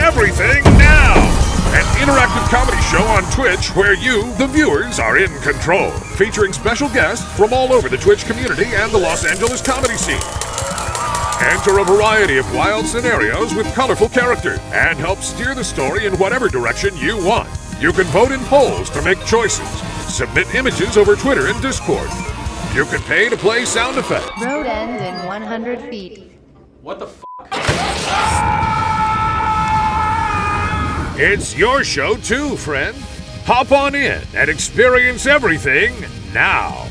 Everything Now, an interactive comedy show on Twitch where you, the viewers, are in control, featuring special guests from all over the Twitch community and the Los Angeles comedy scene. Enter a variety of wild scenarios with colorful characters and help steer the story in whatever direction you want. You can vote in polls to make choices, submit images over Twitter and Discord. You can pay to play sound effects. Road end in 100 feet. What the f***? It's your show too, friend. Hop on in and experience everything now.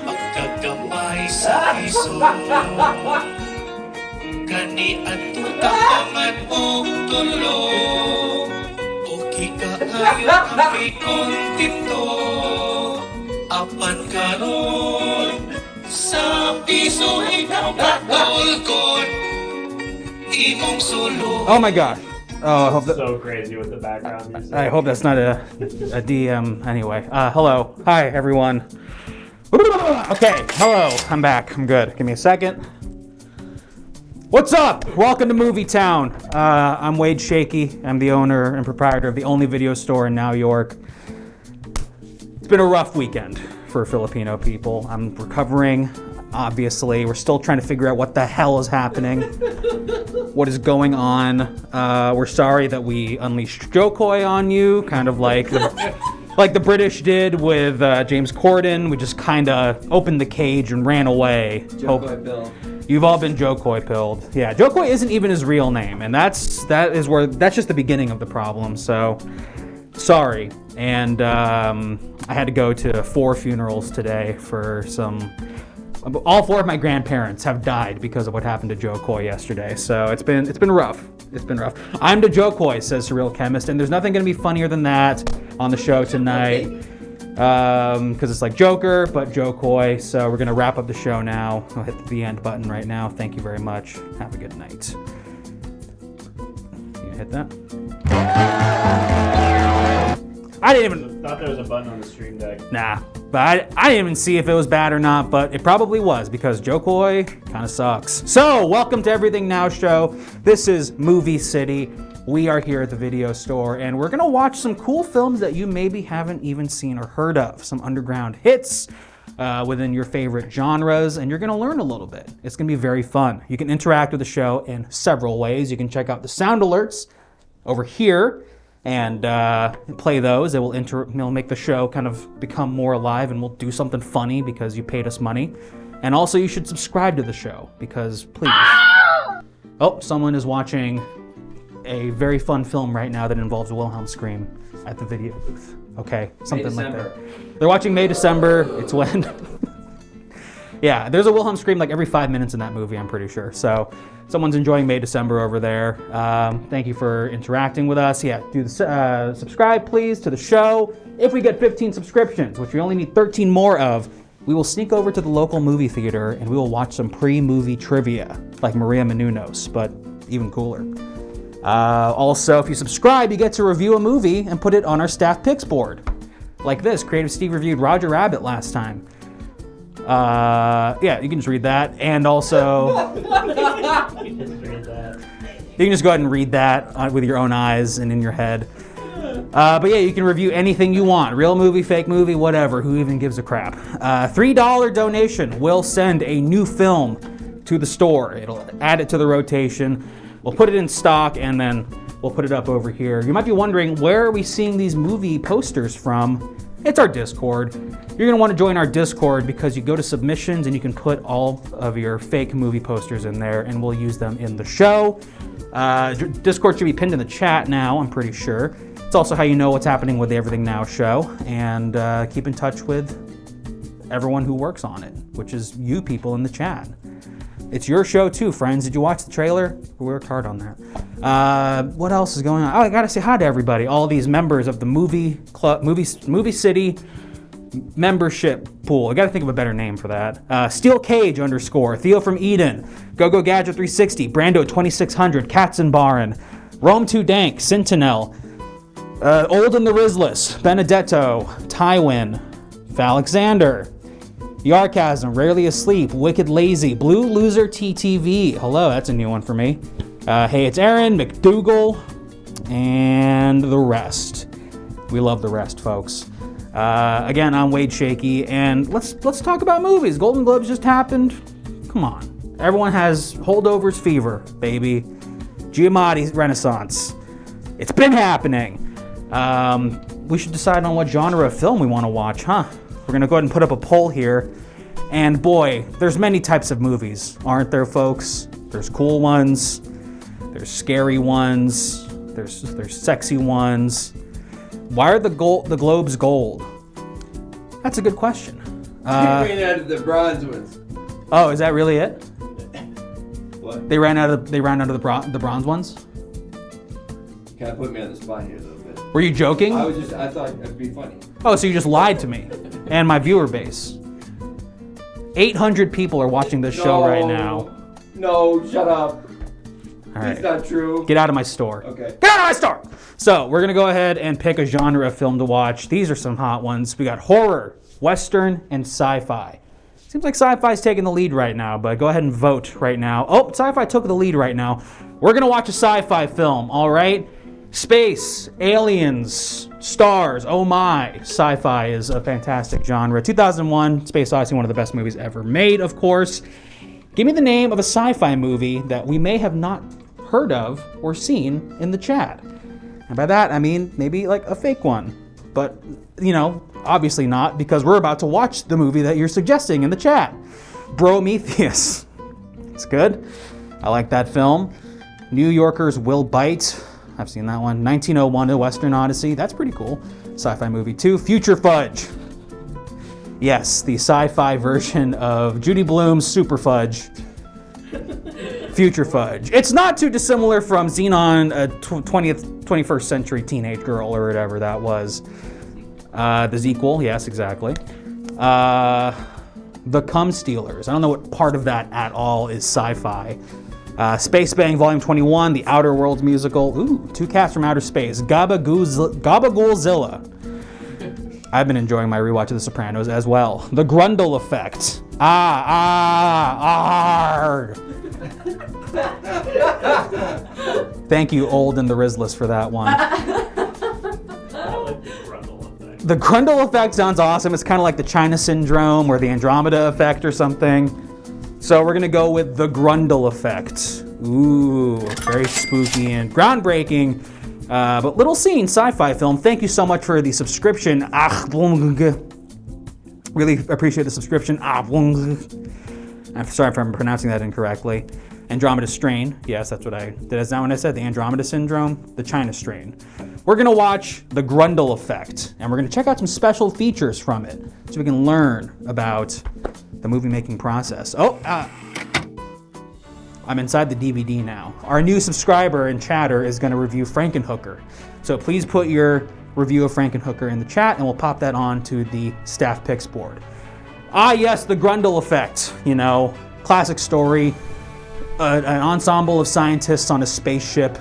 Pagkagamay sa iso Kani at tutapangan mong tulo O kikaayo ang pikong tito Apan karon sa piso ikaw katulkod Imong sulo. Oh my gosh. Oh, I hope that. So crazy with the background music. I hope that's not a DM. Anyway, hello, hi everyone. Okay, hello, I'm back. I'm good. Give me a second. What's up? Welcome to Movie Town. I'm Wade Shaky. I'm the owner and proprietor of the only video store in New York. It's been a rough weekend for Filipino people. I'm recovering. Obviously, we're still trying to figure out what the hell is happening, what is going on. We're sorry that we unleashed Jokoi on you, kind of like the British did with James Corden. We just kind of opened the cage and ran away. Jokoi Bill. You've all been Jokoi pilled. Yeah, Jokoi isn't even his real name, and that's just the beginning of the problem. So, sorry. And I had to go to 4 funerals today for some. All 4 of my grandparents have died because of what happened to Jokoi yesterday. So it's been rough. It's been rough. I'm the Jokoi, says Surreal Chemist, and there's nothing going to be funnier than that on the show tonight. Because it's like Joker, but Jokoi. So we're going to wrap up the show now. I'll hit the end button right now. Thank you very much. Have a good night. You hit that? I didn't even... I thought there was a button on the stream deck. Nah, but I didn't even see if it was bad or not, but it probably was because Jokoi kind of sucks. So, welcome to Everything Now Show. This is Movie City. We are here at the video store, and we're gonna watch some cool films that you maybe haven't even seen or heard of. Some underground hits within your favorite genres, and you're gonna learn a little bit. It's gonna be very fun. You can interact with the show in several ways. You can check out the sound alerts over here and play those. It will make the show kind of become more alive, and we'll do something funny because you paid us money. And also you should subscribe to the show because please. Oh, someone is watching a very fun film right now that involves a Wilhelm scream at the video booth. Okay, something like that. They're watching May December. It's when yeah, there's a Wilhelm scream like every 5 minutes in that movie, I'm pretty sure. So someone's enjoying May December over there. Thank you for interacting with us. Yeah, do the subscribe, please, to the show. If we get 15 subscriptions, which we only need 13 more of, we will sneak over to the local movie theater and we will watch some pre-movie trivia, like Maria Menounos, but even cooler. Also, if you subscribe, you get to review a movie and put it on our staff picks board. Like this, Creative Steve reviewed Roger Rabbit last time. Yeah, you can just read that. And also, you can just go ahead and read that with your own eyes and in your head. But yeah, you can review anything you want. Real movie, fake movie, whatever. Who even gives a crap? $3 donation will send a new film to the store. It'll add it to the rotation. We'll put it in stock and then we'll put it up over here. You might be wondering, where are we seeing these movie posters from? It's our Discord. You're gonna wanna join our Discord because you go to submissions and you can put all of your fake movie posters in there and we'll use them in the show. Discord should be pinned in the chat now, I'm pretty sure. It's also how you know what's happening with the Everything Now show, and keep in touch with everyone who works on it, which is you people in the chat. It's your show too, friends. Did you watch the trailer? We worked hard on that. What else is going on? Oh, I gotta say hi to everybody. All these members of the Movie City membership pool. I gotta think of a better name for that. Steel Cage _ Theo from Eden, GoGo Gadget 360, Brando 2600, Katzenbaren, Rome 2 Dank, Sentinel, Ogden the Rizless, Benedetto, Tywin, Falexander, Yarkasm, Rarely Asleep, Wicked Lazy, Blue Loser TTV. Hello, that's a new one for me. Hey, it's Aaron, McDougal, and the rest. We love the rest, folks. Again, I'm Wade Shaky, and let's talk about movies. Golden Globes just happened. Come on. Everyone has holdovers fever, baby. Giamatti Renaissance. It's been happening. We should decide on what genre of film we want to watch, huh? We're going to go ahead and put up a poll here. And boy, there's many types of movies, aren't there, folks? There's cool ones. There's scary ones. There's sexy ones. Why are the globes gold? That's a good question. Ran out of the bronze ones. Oh, is that really it? What? They ran out of the bronze ones? Kind of put me on the spot here a little bit. Were you joking? I thought it'd be funny. Oh, so you just lied to me and my viewer base. 800 people are watching this show right now. No, shut up. All right. It's not true. Get out of my store. Okay. Get out of my store! So, we're going to go ahead and pick a genre of film to watch. These are some hot ones. We got horror, western, and sci-fi. Seems like sci-fi's taking the lead right now, but go ahead and vote right now. Oh, sci-fi took the lead right now. We're going to watch a sci-fi film, all right? Space, aliens, stars, oh my. Sci-fi is a fantastic genre. 2001, Space Odyssey, one of the best movies ever made, of course. Give me the name of a sci-fi movie that we may have not heard of or seen in the chat. And by that, I mean maybe like a fake one. But, you know, obviously not, because we're about to watch the movie that you're suggesting in the chat. Prometheus. It's good. I like that film. New Yorkers Will Bite. I've seen that one. 1901, A Western Odyssey. That's pretty cool. Sci-fi movie too. Future Fudge. Yes, the sci-fi version of Judy Blume's Super Fudge. Future Fudge. It's not too dissimilar from Xenon, a 21st century teenage girl or whatever that was. The sequel, yes, exactly. The Cum Stealers. I don't know what part of that at all is sci-fi. Space Bang Volume 21, The Outer Worlds musical. Ooh, Two Cats from Outer Space. Gabagoolzilla. I've been enjoying my rewatch of The Sopranos as well. The Grundle Effect. Arg. Thank you, Old and the Rizless, for that one. The Grundle Effect sounds awesome. It's kind of like the China Syndrome or the Andromeda Effect or something. So we're going to go with the Grundle Effect. Ooh, very spooky and groundbreaking. But little seen sci-fi film. Thank you so much for the subscription. Really appreciate the subscription. I'm sorry if I'm pronouncing that incorrectly. Andromeda Strain. Yes, that's what I did. Is that what I said? The Andromeda Syndrome? The China Strain. We're going to watch The Grundle Effect, and we're going to check out some special features from it so we can learn about the movie-making process. I'm inside the DVD now. Our new subscriber and chatter is going to review Frankenhooker. So please put your review of Frankenhooker in the chat, and we'll pop that on to the staff picks board. Yes, The Grundle Effect. You know, classic story. An ensemble of scientists on a spaceship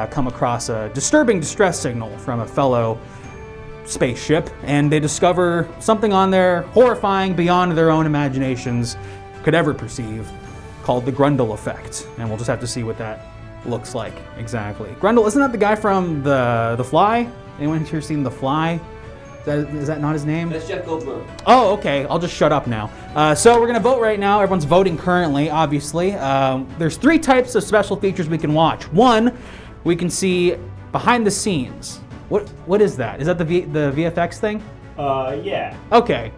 come across a disturbing distress signal from a fellow spaceship, and they discover something on there horrifying beyond their own imaginations could ever perceive, called the Grundle Effect. And we'll just have to see what that looks like exactly. Grundle, isn't that the guy from The Fly? Anyone here seen The Fly? Is that not his name? That's Jeff Goldblum. Oh, okay. I'll just shut up now. So we're going to vote right now. Everyone's voting currently, obviously. There's 3 types of special features we can watch. One, we can see behind the scenes. What is that? Is that the VFX thing? Yeah. Okay.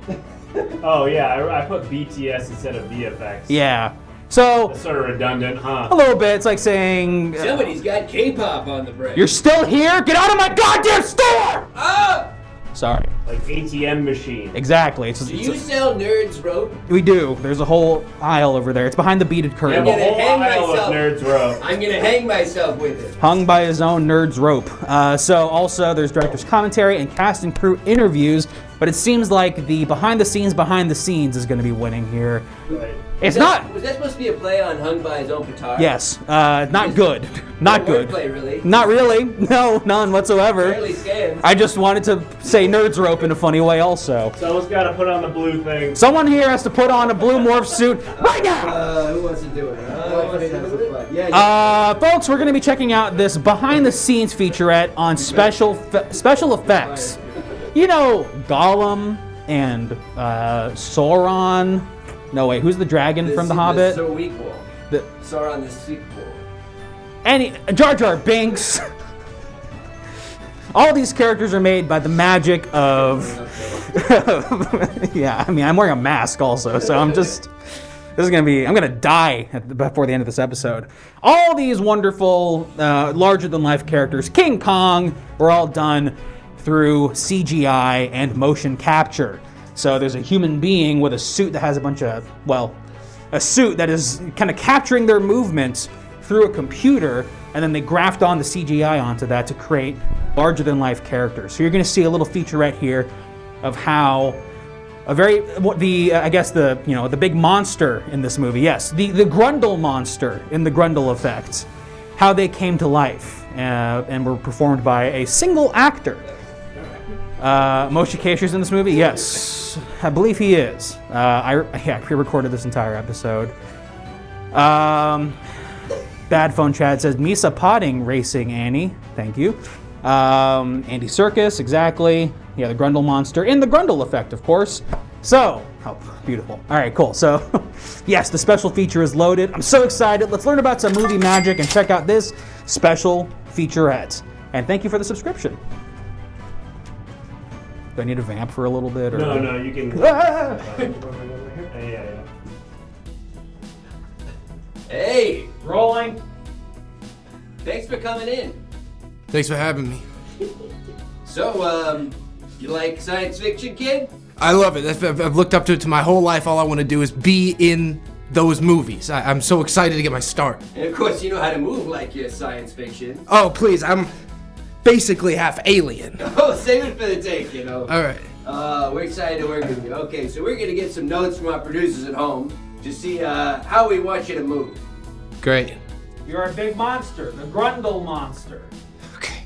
Oh, yeah, I put BTS instead of VFX. Yeah. So, That's sort of redundant, huh? a little bit. It's like saying... Somebody's got K-pop on the brain. You're still here? Get out of my goddamn store! Ah! Sorry. Like ATM machine. Exactly. Do you sell Nerds Rope? We do. There's a whole aisle over there. It's behind the beaded curtain. The I'm gonna whole hang aisle myself. of Nerds Row. I'm gonna hang myself with it. Hung by his own nerd's rope. So also there's director's commentary and cast and crew interviews But it seems like the behind the scenes is going to be winning here. Right. It's not. Was that supposed to be a play on Hung by His Own Petard? Yes, not good. Not good. Play, really. Not really. No, none whatsoever. Barely scans. I just wanted to say nerds rope in a funny way also. Someone's got to put on the blue thing. Someone here has to put on a blue morph suit right now! Who wants to do it? Yeah. Folks, we're going to be checking out this behind-the-scenes featurette on special effects. You know, Gollum and Sauron. No, wait, who's the dragon from The Hobbit? So equal. Sauron the sequel. Jar Jar Binks. All these characters are made by the magic of... yeah, I mean, I'm wearing a mask also, so I'm going to die before the end of this episode. All these wonderful, larger-than-life characters, King Kong, were all done through CGI and motion capture. So there's a human being with a suit that has a suit that is kind of capturing their movements through a computer, and then they graft on the CGI onto that to create larger-than-life characters. So you're going to see a little featurette here of how the big monster in this movie, yes, the Grundle monster in the Grundle Effect, how they came to life and were performed by a single actor. Moshe Kasher's in this movie? Yes, I believe he is. I pre-recorded this entire episode. Bad Phone Chad says, Misa Potting Racing Annie. Thank you. Andy Serkis, exactly. Yeah, the Grundle monster in the Grundle Effect, of course. So, oh, beautiful. All right, cool. So, yes, the special feature is loaded. I'm so excited. Let's learn about some movie magic and check out this special featurette. And thank you for the subscription. Do I need a vamp for a little bit? Or? No, you can. Yeah. Hey, Rolling. thanks for coming in. Thanks for having me. So, you like science fiction, kid? I love it. I've looked up to it to my whole life. All I want to do is be in those movies. I'm so excited to get my start. And of course, you know how to move like you're science fiction. Oh, please, I'm basically half alien. Oh, save it for the take, you know. All right. We're excited to work with you. Okay, so we're gonna get some notes from our producers at home to see how we want you to move. Great. You're a big monster, the Grundle monster. Okay.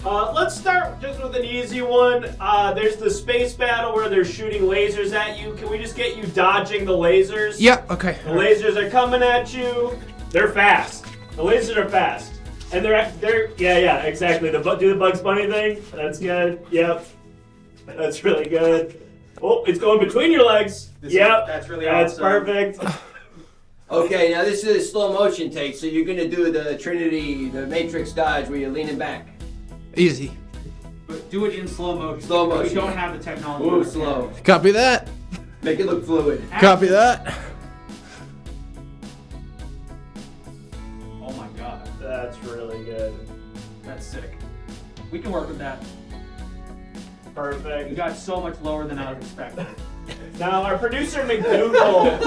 Let's start just with an easy one. There's the space battle where they're shooting lasers at you. Can we just get you dodging the lasers? Yeah, okay. The lasers are coming at you. They're fast. The lasers are fast. And yeah, exactly. Do the Bugs Bunny thing. That's good. Yep. That's really good. Oh, it's going between your legs. Yep. That's really That's awesome. perfect. Okay, now this is a slow motion take, so you're gonna do the Trinity, the Matrix dodge where you're leaning back. Easy. But do it in slow motion. Slow motion. We don't have the technology. Move slow. Copy that. Make it look fluid. Copy that. Oh my god, That's really good. that's sick. We can work with that. We Perfect. got so much lower than I was expecting. Now, our producer McDougal,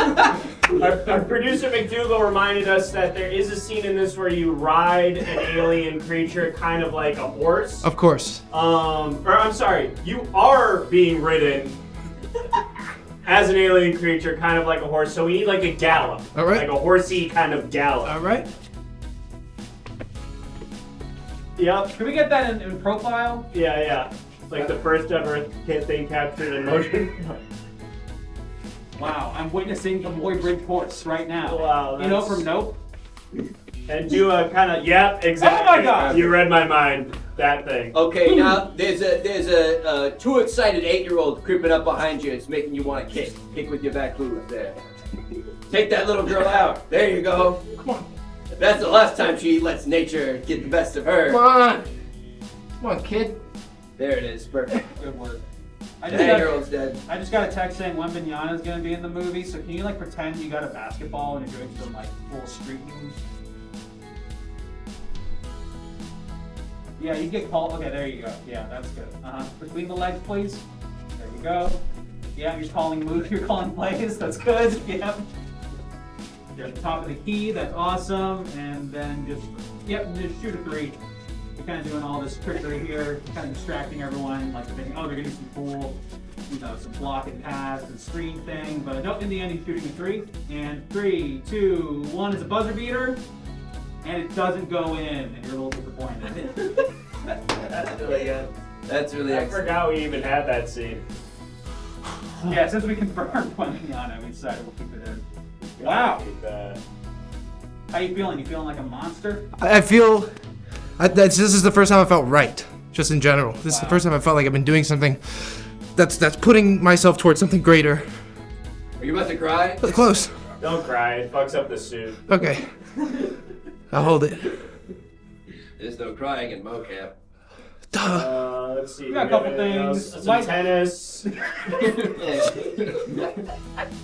our producer McDougal reminded us that there is a scene in this where you ride an alien creature, kind of like a horse. Of course. Or I'm sorry, you are being ridden as an alien creature, kind of like a horse. So we need like a gallop, All right. like a horsey kind of gallop. All right. Yep. Can we get that in profile? Yeah. Like the first ever thing captured in motion. Wow, I'm witnessing the Boy Bridge horse right now. Wow, You know that's- from Nope? And do a kind of, yep, exactly. Oh my God. You read my mind. That thing. Okay, now there's a too excited 8-year-old creeping up behind you. It's making you want to kick. Kick with your back boot there. Take that little girl out. There you go. Come on. That's the last time she lets nature get the best of her. Come on. Come on, kid. There it is. Perfect. Good work. The 8-year-old's dead. I just got a text saying Wembanyama's gonna be in the movie, so can you like pretend you got a basketball and you're doing some like full street moves? Yeah, you get called. Okay, there you go. Yeah, that's good. Between the legs, please. There you go. Yeah, you're calling moves. You're calling plays. That's good. Yep. You're at the top of the key. That's awesome. And then just shoot a 3. You're kind of doing all this trickery here, kind of distracting everyone, like thinking, oh, they're gonna do some cool, some block and pass and screen thing. But no, in the end, he's shooting a 3. And 3, 2, 1 is a buzzer beater, and it doesn't go in, and you're a little disappointed. That's really good. That's really I excellent. forgot we even had that scene. Yeah, since we confirmed one on it, we decided we'll keep it in. Wow. How you feeling? You feeling like a monster? I feel this is the first time I felt right, just in general. This is the Wow. first time I felt like I've been doing something that's putting myself towards something greater. Are you about to cry? Close. Don't cry. It fucks up the suit. Okay. I'll hold it. There's no crying in mocap. Let's see. We got a couple things. Some Light- tennis.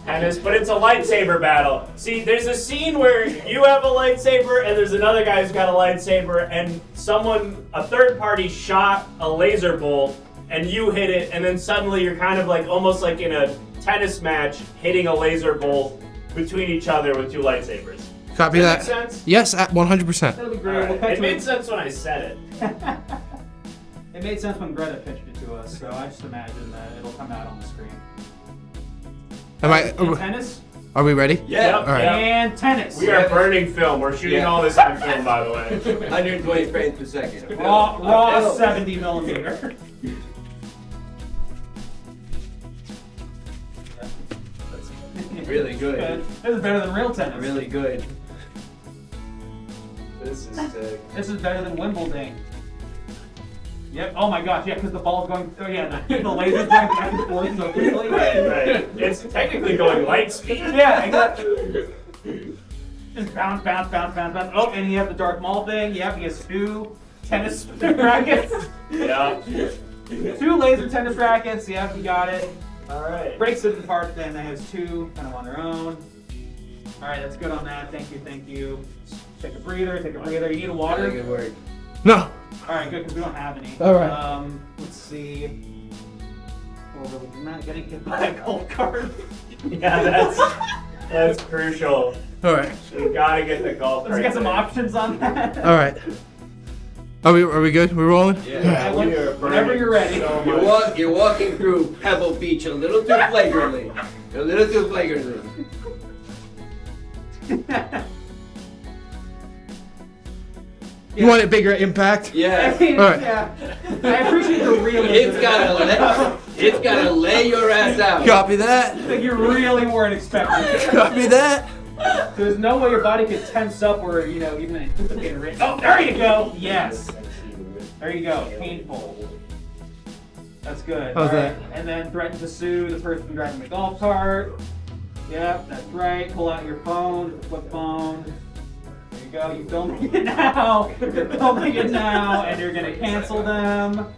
Tennis, but it's a lightsaber battle. See, there's a scene where you have a lightsaber and there's another guy who's got a lightsaber, and a third party shot a laser bolt and you hit it, and then suddenly you're kind of like almost like in a tennis match hitting a laser bolt between each other with 2 lightsabers. Copy Does that. that make sense? Yes, at 100%. That'll be great. Alright. We'll cut It to made sense when I said it. It made sense when Greta pitched it to us, so I just imagine that it'll come out on the screen. And tennis Are we ready? Yeah. All right. and tennis. We are burning film. We're shooting all this on film, by the way. 120 frames per second. Raw 70 millimeter. Really good. This is better than real tennis. Really good. This is sick. This is better than Wimbledon. Yep. Oh my gosh. Yeah, because the ball's going. Oh yeah, the laser's going back and forth so quickly. Right. It's technically going light speed. Yeah, exactly. Just bounce, bounce, bounce, bounce, bounce. Oh, and you have the Darth Maul thing. Yep, he has 2 tennis rackets. Yeah. 2 laser tennis rackets. Yep, you got it. All right. Breaks it apart. Then that has 2 kind of on their own. All right, that's good on that. Thank you, thank you. Take a breather. Take a breather. You need a water. Really good work. No. All right, good, because we don't have any. All right. Let's see. Oh, we're not gonna get by a gold card. Yeah, that's crucial. All right. We gotta get the golf. Let's get some options on that. All right. Are we good? We're rolling? Yeah, we are Whenever you're ready. so much. You're walking through Pebble Beach a little too flagrantly. A little too flagrantly. You want a bigger impact? Yeah. I mean, All right. yeah. I appreciate the realism. It's gotta lay your ass out. Copy that. Like you really weren't expecting it. Copy that. There's no way your body could tense up or, even anticipate a rate. Oh, there you go. Yes. There you go. Painful. That's good. How's All right. that? And then threaten to sue the person driving the golf cart. Yep, that's right. Pull out your phone, flip phone. There you go. You're filming it now. You're filming it now, and you're gonna cancel them.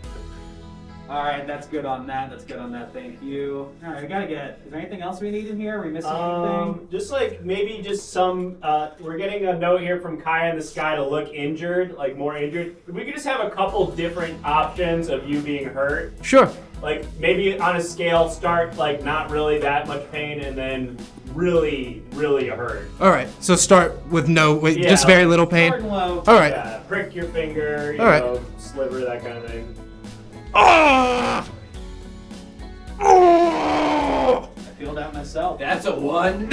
All right, that's good on that. That's good on that. Thank you. All right, we gotta get. Is there anything else we need in here? Are we missing anything? Just like maybe just some. We're getting a note here from Kaya in the Sky to look injured, like more injured. We could just have a couple different options of you being hurt. Sure. Like maybe on a scale, start like not really that much pain, and then really, really hurt. All right. So start with just very little pain. Hard and low. All right. Yeah, prick your finger, you All right. know, sliver, that kind of thing. Oh! Oh! I feel that myself. That's a 1.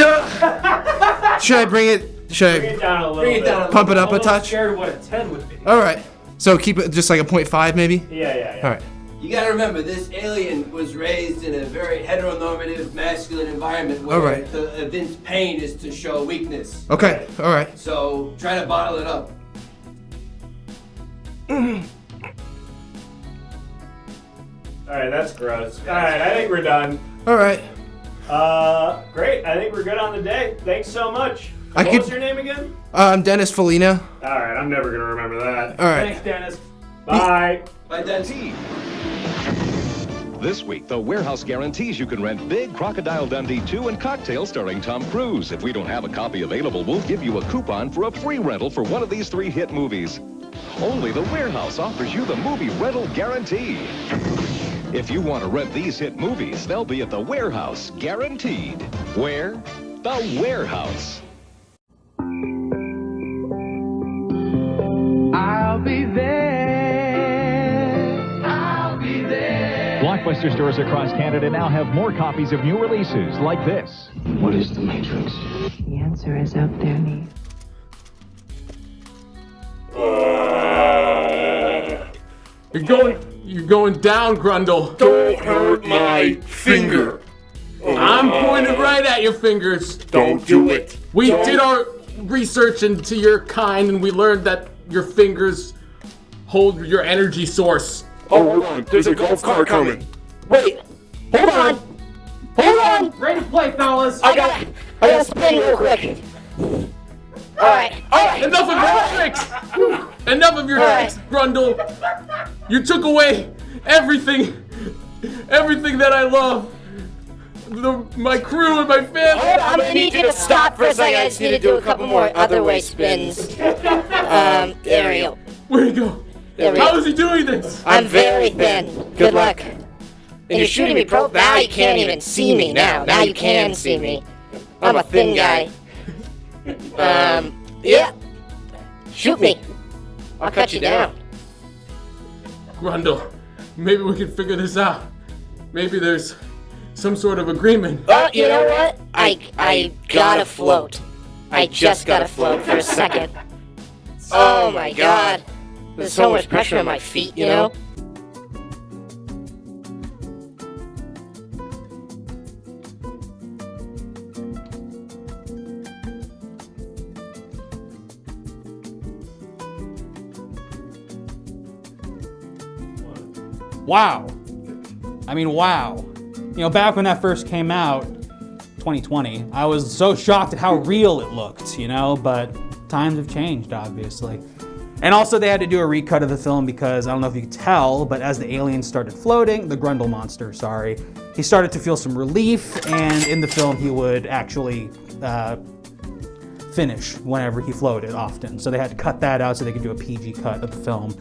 Should I bring it? Should Bring it I down a little Bring it bit. down a pump it up I'm a touch? scared of what a 10 would be. All right. So keep it just like a 0.5 maybe. Yeah. All right. You gotta remember, this alien was raised in a very heteronormative, masculine environment where All right. to evince pain is to show weakness. Okay. All right. So try to bottle it up. All right, that's gross. All right, I think we're done. All right. Great. I think we're good on the day. Thanks so much. I What could- was your name again? I'm Dennis Felina. All right, I'm never gonna remember that. All right. Thanks, Dennis. Bye. By then. This week, the Warehouse guarantees you can rent Big Crocodile Dundee 2 and Cocktail starring Tom Cruise. If we don't have a copy available, we'll give you a coupon for a free rental for one of these 3 hit movies. Only the Warehouse offers you the movie rental guarantee. If you want to rent these hit movies, they'll be at the Warehouse, guaranteed. Where? The Warehouse. I'll be there. Blockbuster stores across Canada now have more copies of new releases like this. What is the Matrix? The answer is up there, Neve. You're going down, Grundle. Don't hurt my finger. I'm pointed right at your fingers. Don't do it. We did our research into your kind, and we learned that your fingers hold your energy source. Oh, hold on. There's a golf cart coming. Wait, hold on. Hold on. Ready to play, fellas. I gotta spin real quick. Alright. Enough of your tricks! Enough of your tricks, Grundle! You took away everything that I love. My crew and my family. I'm gonna need you to stop for a second. I just need to do a couple more other way spins. There we go. Where'd he go? How is he doing this? I'm very thin. Good luck. And you're shooting me, bro. Now you can't even see me now. Now you can see me. I'm a thin guy. Yeah. Shoot me. I'll cut you down. Grundle, maybe we can figure this out. Maybe there's some sort of agreement. You know what? I gotta float. I just gotta float for a second. Oh my god. There's so much pressure on my feet, you know? Wow. I mean, wow. You know, back when that first came out, 2020, I was so shocked at how real it looked, you know, but times have changed, obviously. And also they had to do a recut of the film because, I don't know if you could tell, but as the aliens started floating, the Grundle monster, sorry, he started to feel some relief, and in the film he would actually finish whenever he floated often. So they had to cut that out so they could do a PG cut of the film.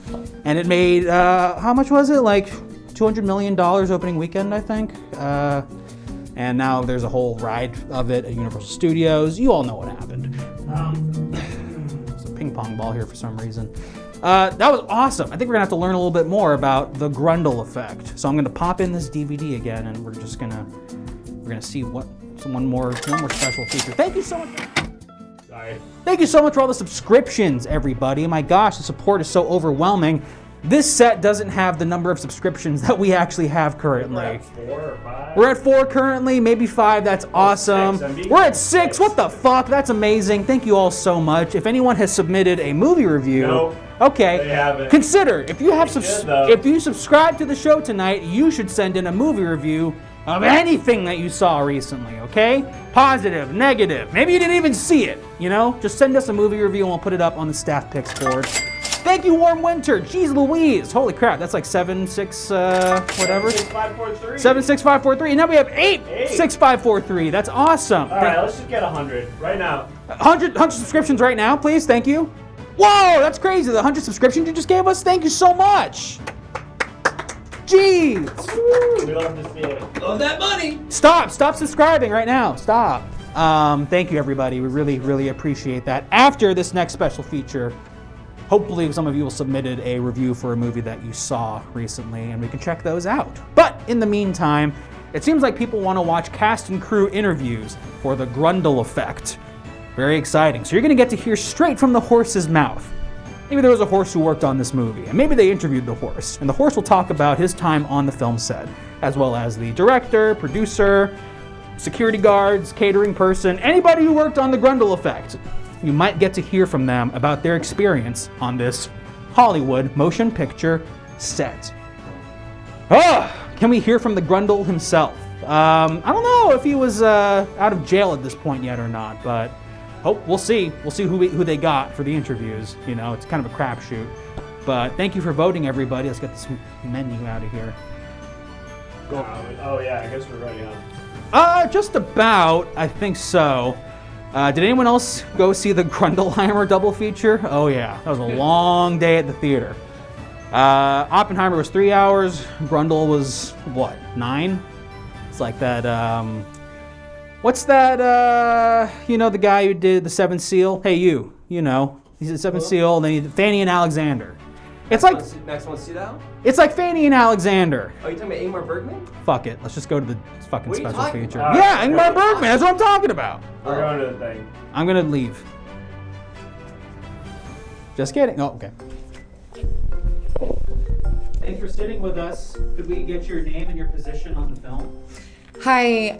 And it made, how much was it? Like $200 million opening weekend, I think. And now there's a whole ride of it at Universal Studios. You all know what happened. There's a ping pong ball here for some reason. That was awesome. I think we're gonna have to learn a little bit more about the Grundle effect. So I'm gonna pop in this DVD again, and we're gonna see one more special feature. Thank you so much. Sorry. Thank you so much for all the subscriptions, everybody. My gosh, the support is so overwhelming. This set doesn't have the number of subscriptions that we actually have currently. We're at 4 or 5. We're at 4 currently, maybe 5. That's awesome. 6. We're at 6. What the fuck? That's amazing. Thank you all so much. If anyone has submitted a movie review, Nope, okay, they haven't. consider if you have though. if you subscribe to the show tonight, you should send in a movie review of anything that you saw recently. Okay, positive, negative. Maybe you didn't even see it. You know, just send us a movie review and we'll put it up on the staff picks board. Thank you, Warm Winter. Jeez Louise. Holy crap, that's like 7-6, whatever. 76543. 76543. And now we have 86543. That's awesome. All right, let's just get 100 right now. 100 subscriptions right now, please. Thank you. Whoa, that's crazy. The 100 subscriptions you just gave us. Thank you so much. Jeez. We love to see it. Love that money. Stop subscribing right now. Stop. Thank you, everybody. We really, really appreciate that. After this next special feature, hopefully some of you will submitted a review for a movie that you saw recently, and we can check those out. But in the meantime, it seems like people want to watch cast and crew interviews for the Grundle effect. Very exciting. So you're going to get to hear straight from the horse's mouth. Maybe there was a horse who worked on this movie, and maybe they interviewed the horse, and the horse will talk about his time on the film set, as well as the director, producer, security guards, catering person, anybody who worked on the Grundle effect. You might get to hear from them about their experience on this Hollywood motion picture set. Can we hear from the Grundle himself? I don't know if he was out of jail at this point yet or not, but we'll see. We'll see who they got for the interviews. You know, it's kind of a crapshoot. But thank you for voting, everybody. Let's get this menu out of here. Go. Oh yeah, I guess we're ready, huh? Just about. I think so. Did anyone else go see the Grundleheimer double feature? Oh yeah, that was a long day at the theater. Oppenheimer was 3 hours. Grundle was, what, 9? It's like that, what's that, you know, the guy who did the Seventh Seal? Hey, you know, he's the Seventh Seal, and then Fanny and Alexander. It's like Max wants to see that one? it's like Fanny and Alexander. Oh, you talking about Ingmar Bergman? Fuck it. Let's just go to the fucking What are you special talking feature. about? Yeah, Ingmar Bergman. That's what I'm talking about. We're going to the thing. I'm gonna leave. Just kidding. Oh, okay. Thanks for sitting with us. Could we get your name and your position on the film? Hi,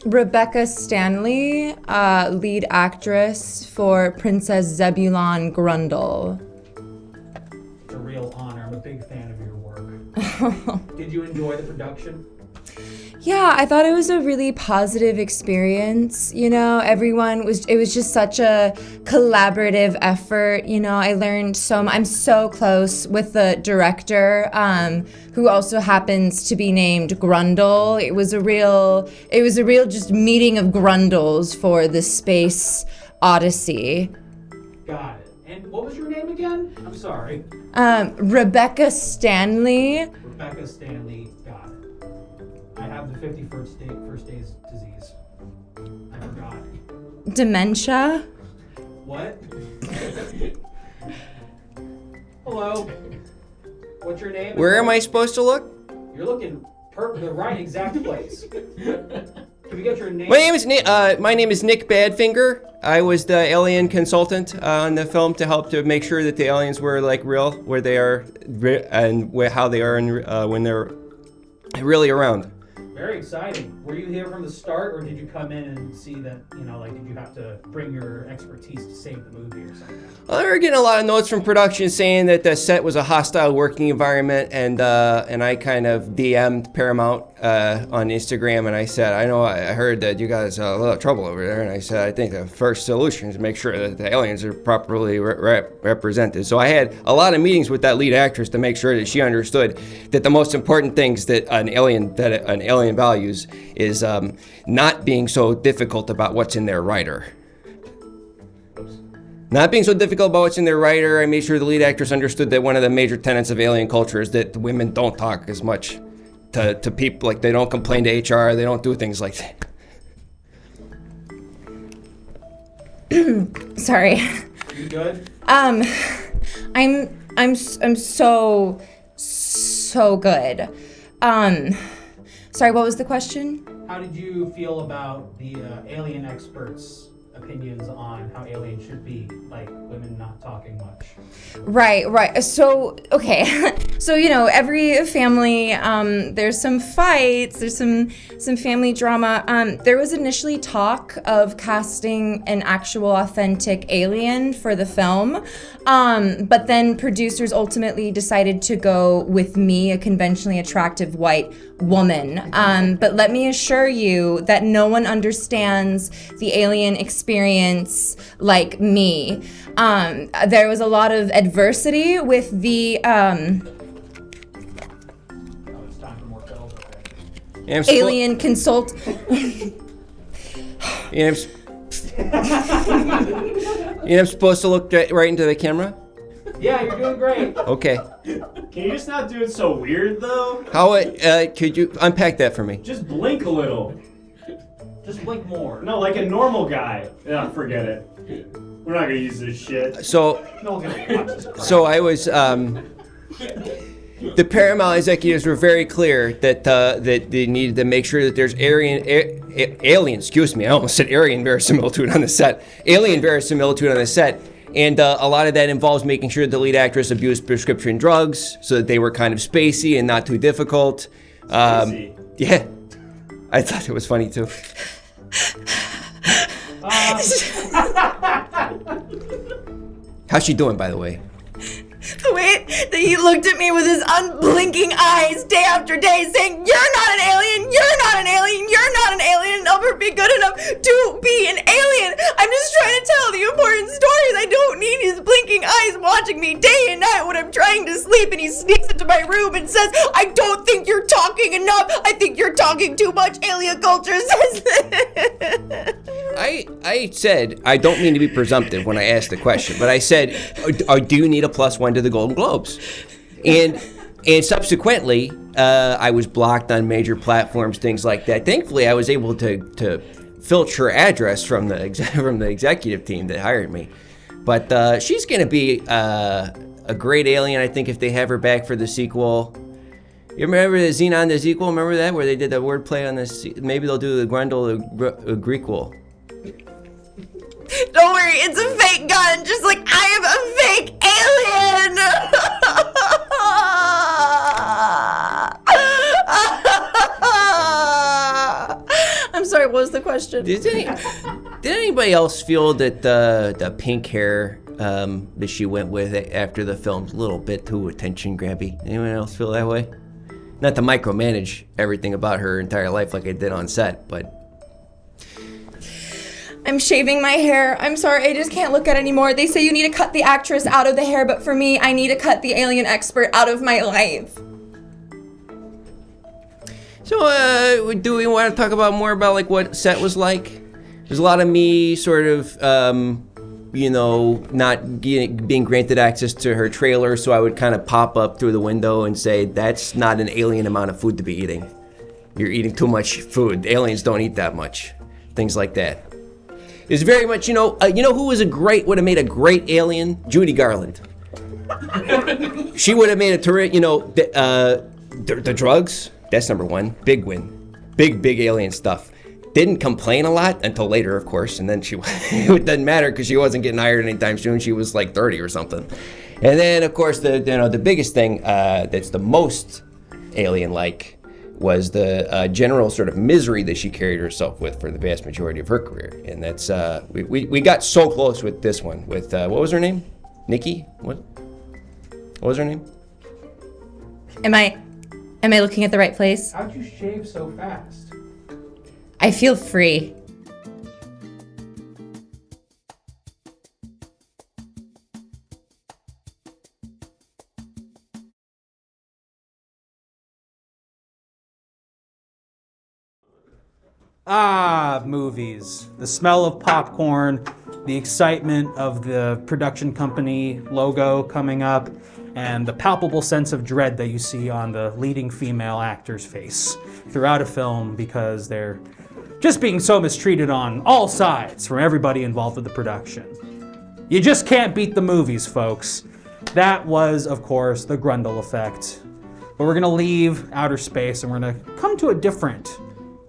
Rebecca Stanley, lead actress for Princess Zebulon Grundle. It's a real honor. I'm a big fan of your work. Did you enjoy the production? Yeah, I thought it was a really positive experience. You know, it was just such a collaborative effort. You know, I learned I'm so close with the director, who also happens to be named Grundle. It was a real just meeting of Grundles for the Space Odyssey. Got it. And what was your name again? I'm sorry. Rebecca Stanley. Rebecca Stanley. Got it. I have the 51st days disease. I forgot. Dementia. What? Hello. What's your name? Where am I supposed to look? You're looking the right exact place. Can we get your name? My name is Nick Badfinger. I was the alien consultant on the film to help to make sure that the aliens were like real, where they are, and how they are when they're really around. Very exciting. Were you here from the start, or did you come in and see that, did you have to bring your expertise to save the movie or something? Well, we were getting a lot of notes from production saying that the set was a hostile working environment, and I kind of DM'd Paramount on Instagram, and I said, I heard that you guys have a lot of trouble over there, and I said, I think the first solution is to make sure that the aliens are properly represented. So I had a lot of meetings with that lead actress to make sure that she understood that the most important things that an alien values is not being so difficult about what's in their writer. Not being so difficult about what's in their writer, I made sure the lead actress understood that one of the major tenets of alien culture is that women don't talk as much to people, like they don't complain to HR, they don't do things like that. Sorry. Are you good? I'm so good. Sorry, what was the question? How did you feel about the alien experts' opinions on how aliens should be, like women not talking much? Right. So, okay. So, every family, there's some fights, there's some family drama. There was initially talk of casting an actual authentic alien for the film. But then producers ultimately decided to go with me, a conventionally attractive white woman. But let me assure you that no one understands the alien experience like me. There was a lot of adversity with the It's time for more bells, okay. alien consult. I'm supposed to look right into the camera? Yeah, you're doing great. Okay. Can you just not do it so weird, though? How could you unpack that for me? Just blink a little. Just blink more. No, like a normal guy. Yeah, forget it. We're not gonna use this shit. So No one's gonna watch this crap. So I was, the Paramount executives were very clear that they needed to make sure that there's alien, excuse me, I almost said Aryan verisimilitude on the set. Alien verisimilitude on the set. And a lot of that involves making sure the lead actress abused prescription drugs so that they were kind of spacey and not too difficult. Spacey. Yeah. I thought it was funny too. How's she doing, by the way? The way that he looked at me with his unblinking eyes day after day saying, "You're not an alien, you're not an alien, you're not an alien, never be good enough to be an alien. I'm just trying to tell the important stories. I don't need his blinking eyes watching me day and night when I'm trying to sleep." And he sneaks into my room and says, "I don't think you're talking enough. I think you're talking too much. Alien culture says that." I said, I don't mean to be presumptive when I asked the question, but I said, do you need a +1 to the Golden Globes? And subsequently, I was blocked on major platforms, things like that. Thankfully, I was able to filter address from the executive team that hired me. But she's going to be a great alien, I think, if they have her back for the sequel. You remember the Zieman the sequel? Remember that, where they did the wordplay on this? Maybe they'll do the Grundle the Grequel. Don't worry, it's a fake gun, just like I am a fake alien! I'm sorry, what was the question? Did anybody else feel that the pink hair that she went with after the film's a little bit too attention grabby? Anyone else feel that way? Not to micromanage everything about her entire life like I did on set, but... I'm shaving my hair. I'm sorry, I just can't look at it anymore. They say you need to cut the actress out of the hair, but for me, I need to cut the alien expert out of my life. So, do we want to talk about more about like what set was like? There's a lot of me sort of, not being granted access to her trailer, so I would kind of pop up through the window and say, that's not an alien amount of food to be eating. You're eating too much food. Aliens don't eat that much. Things like that. It's very much, who would have made a great alien? Judy Garland. She would have made a terrific, the drugs. That's number one. Big win. Big alien stuff. Didn't complain a lot until later, of course, and then it doesn't matter because she wasn't getting hired anytime soon. She was like 30 or something. And then, of course, the biggest thing that's the most alien-like was the general sort of misery that she carried herself with for the vast majority of her career. And that's, we got so close with this one, with, what was her name? Nikki? What was her name? Am I looking at the right place? How'd you shave so fast? I feel free. Movies. The smell of popcorn, the excitement of the production company logo coming up, and the palpable sense of dread that you see on the leading female actor's face throughout a film because they're just being so mistreated on all sides from everybody involved with the production. You just can't beat the movies, folks. That was, of course, the Grundle effect. But we're gonna leave outer space and we're gonna come to a different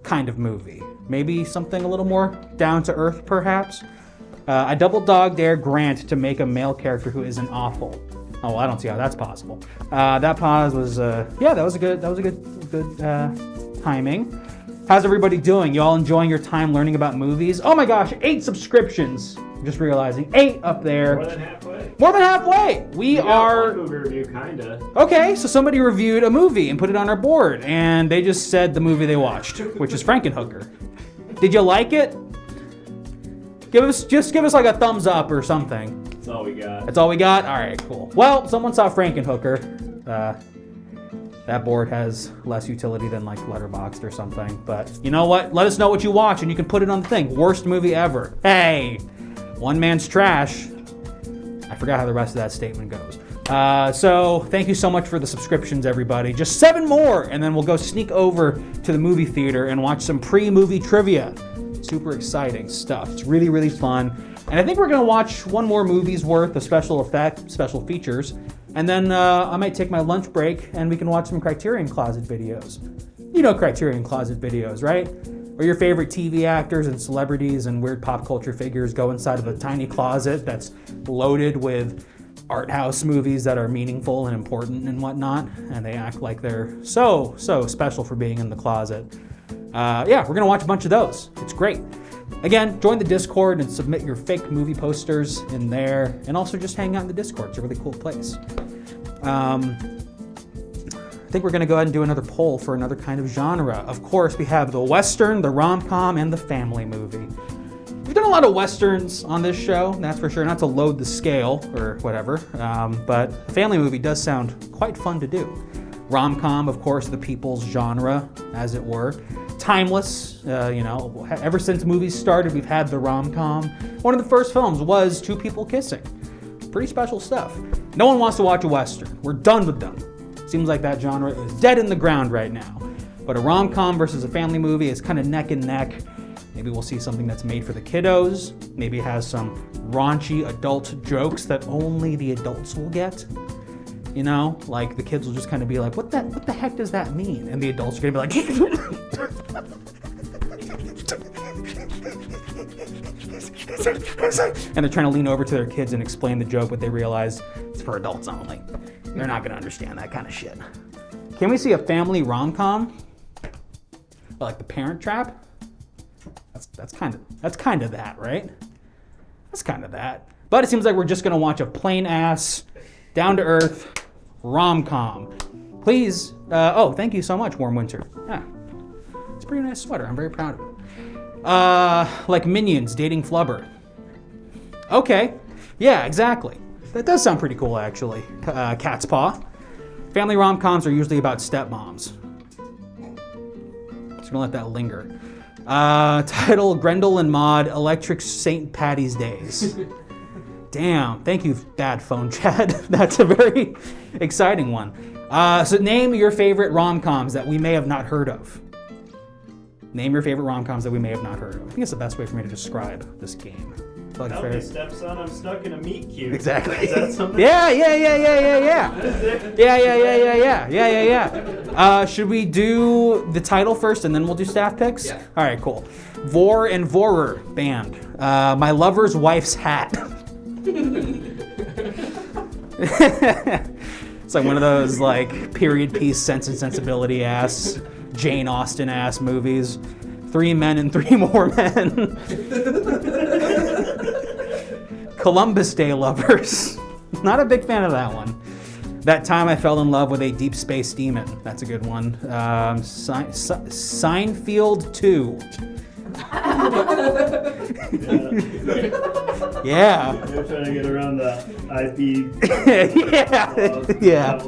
kind of movie. Maybe something a little more down to earth, perhaps. I double dog dare Grant to make a male character who isn't awful. Oh, well, I don't see how that's possible. That pause was, that was a good timing. How's everybody doing? You all enjoying your time learning about movies? Oh my gosh, 8 subscriptions. I'm just realizing, 8 up there. More than halfway. More than halfway. We are. One movie review, kinda. Okay, so somebody reviewed a movie and put it on our board, and they just said the movie they watched, which is Frankenhooker. Did you like it? Give us like a thumbs up or something. That's all we got. That's all we got? All right, cool. Well, someone saw Frankenhooker. That board has less utility than like Letterboxd or something. But you know what? Let us know what you watch and you can put it on the thing. Worst movie ever. Hey, one man's trash. I forgot how the rest of that statement goes. So thank you so much for the subscriptions, everybody. Just 7 more, and then we'll go sneak over to the movie theater and watch some pre-movie trivia. Super exciting stuff. It's really, really fun. And I think we're gonna watch one more movie's worth of special features. And then I might take my lunch break and we can watch some Criterion Closet videos. You know Criterion Closet videos, right? Where your favorite TV actors and celebrities and weird pop culture figures go inside of a tiny closet that's loaded with art house movies that are meaningful and important and whatnot. And they act like they're so special for being in the closet. We're gonna watch a bunch of those. It's great. Again, join the Discord and submit your fake movie posters in there, and also just hang out in the Discord. It's a really cool place. I think we're gonna go ahead and do another poll for another kind of genre. Of course, we have the Western, the rom-com, and the family movie. We've done a lot of Westerns on this show, that's for sure, not to load the scale or whatever, but the family movie does sound quite fun to do. Rom-com, of course, the people's genre, as it were. Timeless, ever since movies started, we've had the rom-com. One of the first films was 2 people kissing. Pretty special stuff. No one wants to watch a Western. We're done with them. Seems like that genre is dead in the ground right now. But a rom-com versus a family movie is kind of neck and neck. Maybe we'll see something that's made for the kiddos. Maybe it has some raunchy adult jokes that only the adults will get. You know, like the kids will just kind of be like, what the heck does that mean? And the adults are gonna be like, and they're trying to lean over to their kids and explain the joke, but they realize it's for adults only. They're not gonna understand that kind of shit. Can we see a family rom-com? Like The Parent Trap? That's kind of that, right? That's kind of that. But it seems like we're just gonna watch a plain ass, down to earth rom-com. Please, oh, thank you so much, Warm Winter. Yeah, it's a pretty nice sweater. I'm very proud of it. Like Minions dating Flubber. Okay, yeah, exactly. That does sound pretty cool, actually. Cat's Paw. Family rom-coms are usually about stepmoms. Just gonna let that linger. Title, Grendel and Maude, Electric St. Patty's Days. Damn, thank you, bad phone chat. That's a very exciting one. So name your favorite rom-coms that we may have not heard of. Name your favorite rom-coms that we may have not heard of. I think it's the best way for me to describe this game. Like Help me, stepson, I'm stuck in a meat cube. Exactly. Is that something? Yeah. Should we do the title first and then we'll do staff picks? Yeah. All right, cool. Vor and Vorer band. My lover's wife's hat. It's like one of those like period piece Sense and Sensibility ass, Jane Austen ass movies. 3 men and 3 more men. Columbus Day Lovers. Not a big fan of that one. That Time I Fell in Love with a Deep Space Demon. That's a good one. Seinfeld 2. Yeah. They're trying to get around the IP. Yeah.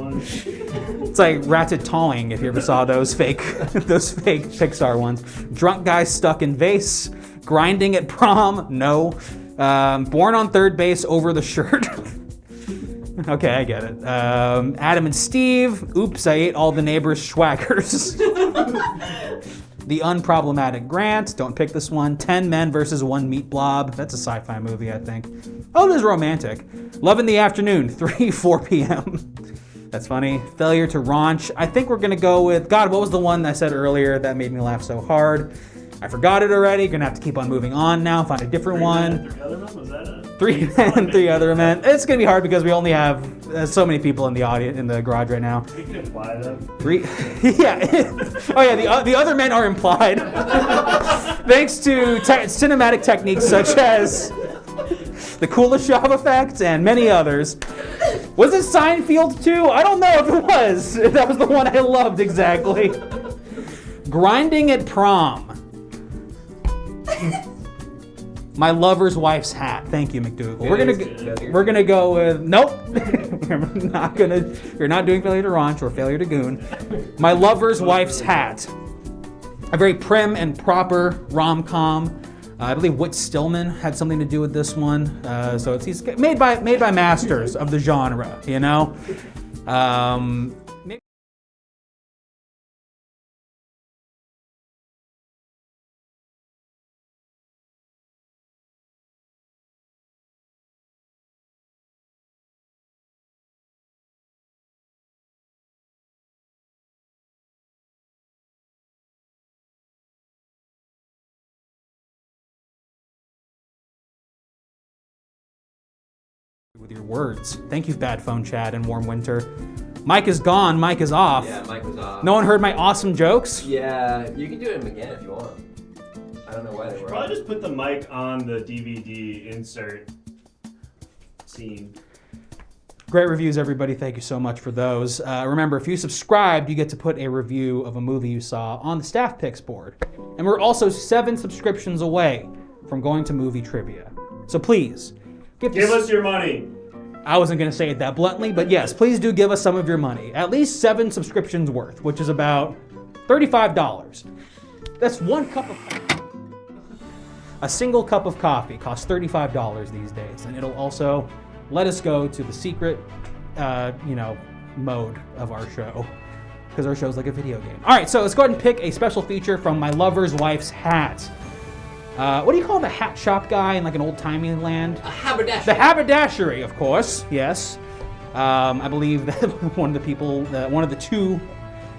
It's like Ratatouille, if you ever saw those fake Pixar ones. Drunk Guy Stuck in Vase. Grinding at Prom. No. Born on Third Base, Over the Shirt. Okay, I get it. Adam and Steve. Oops, I ate all the neighbors' schwaggers. The Unproblematic Grant. Don't pick this one. 10 Men versus 1 Meat Blob. That's a sci-fi movie, I think. Oh, it is romantic. Love in the Afternoon. 4 p.m. That's funny. Failure to Raunch. I think we're gonna go with, God, what was the one I said earlier that made me laugh so hard? I forgot it already. Gonna have to keep on moving on now. Find a different one. 3 Men, 3 Other Men. It's gonna be hard because we only have so many people in the audience, in the garage right now. We can imply them. 3, yeah. Oh yeah, the other men are implied. Thanks to cinematic techniques such as the Kuleshov effect and many others. Was it Seinfeld 2? I don't know if it was. That was the one I loved exactly. Grinding at Prom. My lover's wife's hat. Thank you, McDougal. We're gonna go with nope. You're not doing Failure to Raunch or Failure to Goon. My lover's wife's hat. A very prim and proper rom-com. I believe Whit Stillman had something to do with this one. So he's made by masters of the genre. You know. With your words. Thank you, Bad Phone Chat and Warm Winter. Mike is gone, Mike is off. Yeah, Mike was off. No one heard my awesome jokes? Yeah, you can do it again if you want. I don't know why they were. Probably just put the mic on the DVD insert scene. Great reviews, everybody. Thank you so much for those. Remember, if you subscribed, you get to put a review of a movie you saw on the staff picks board. And we're also 7 subscriptions away from going to movie trivia. So please, give us your money. I wasn't going to say it that bluntly, but yes, please do give us some of your money. At least 7 subscriptions worth, which is about $35. That's 1 cup of coffee. A single cup of coffee costs $35 these days, and it'll also let us go to the secret, mode of our show, because our show's like a video game. All right, so let's go ahead and pick a special feature from My Lover's Wife's Hat. what do you call the hat shop guy in like an old-timey land? A haberdashery. The haberdashery, of course, yes. I believe that one of the two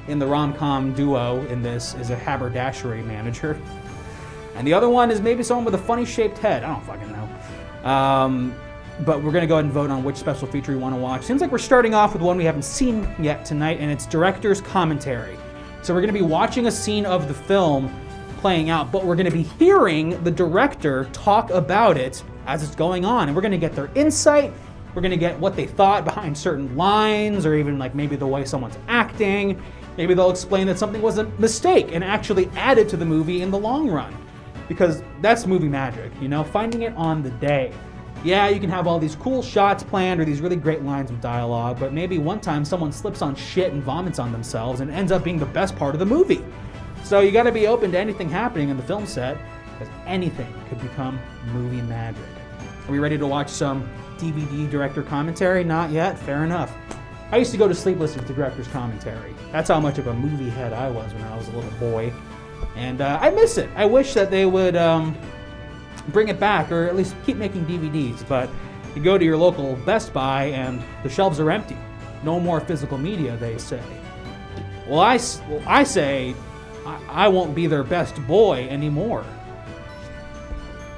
in the rom-com duo in this is a haberdashery manager. And the other one is maybe someone with a funny-shaped head. I don't fucking know. But we're going to go ahead and vote on which special feature we want to watch. Seems like we're starting off with one we haven't seen yet tonight, and it's director's commentary. So we're going to be watching a scene of the film playing out, but we're going to be hearing the director talk about it as it's going on, and we're going to get their insight. We're going to get what they thought behind certain lines, or even like maybe the way someone's acting. Maybe they'll explain that something was a mistake and actually added to the movie in the long run. Because that's movie magic, you know, finding it on the day. Yeah, you can have all these cool shots planned or these really great lines of dialogue, but maybe one time someone slips on shit and vomits on themselves and ends up being the best part of the movie. So you gotta be open to anything happening in the film set, because anything could become movie magic. Are we ready to watch some DVD director commentary? Not yet? Fair enough. I used to go to sleep listening to director's commentary. That's how much of a movie head I was when I was a little boy. And I miss it. I wish that they would bring it back, or at least keep making DVDs. But you go to your local Best Buy and the shelves are empty. No more physical media, they say. Well, I say I won't be their best boy anymore.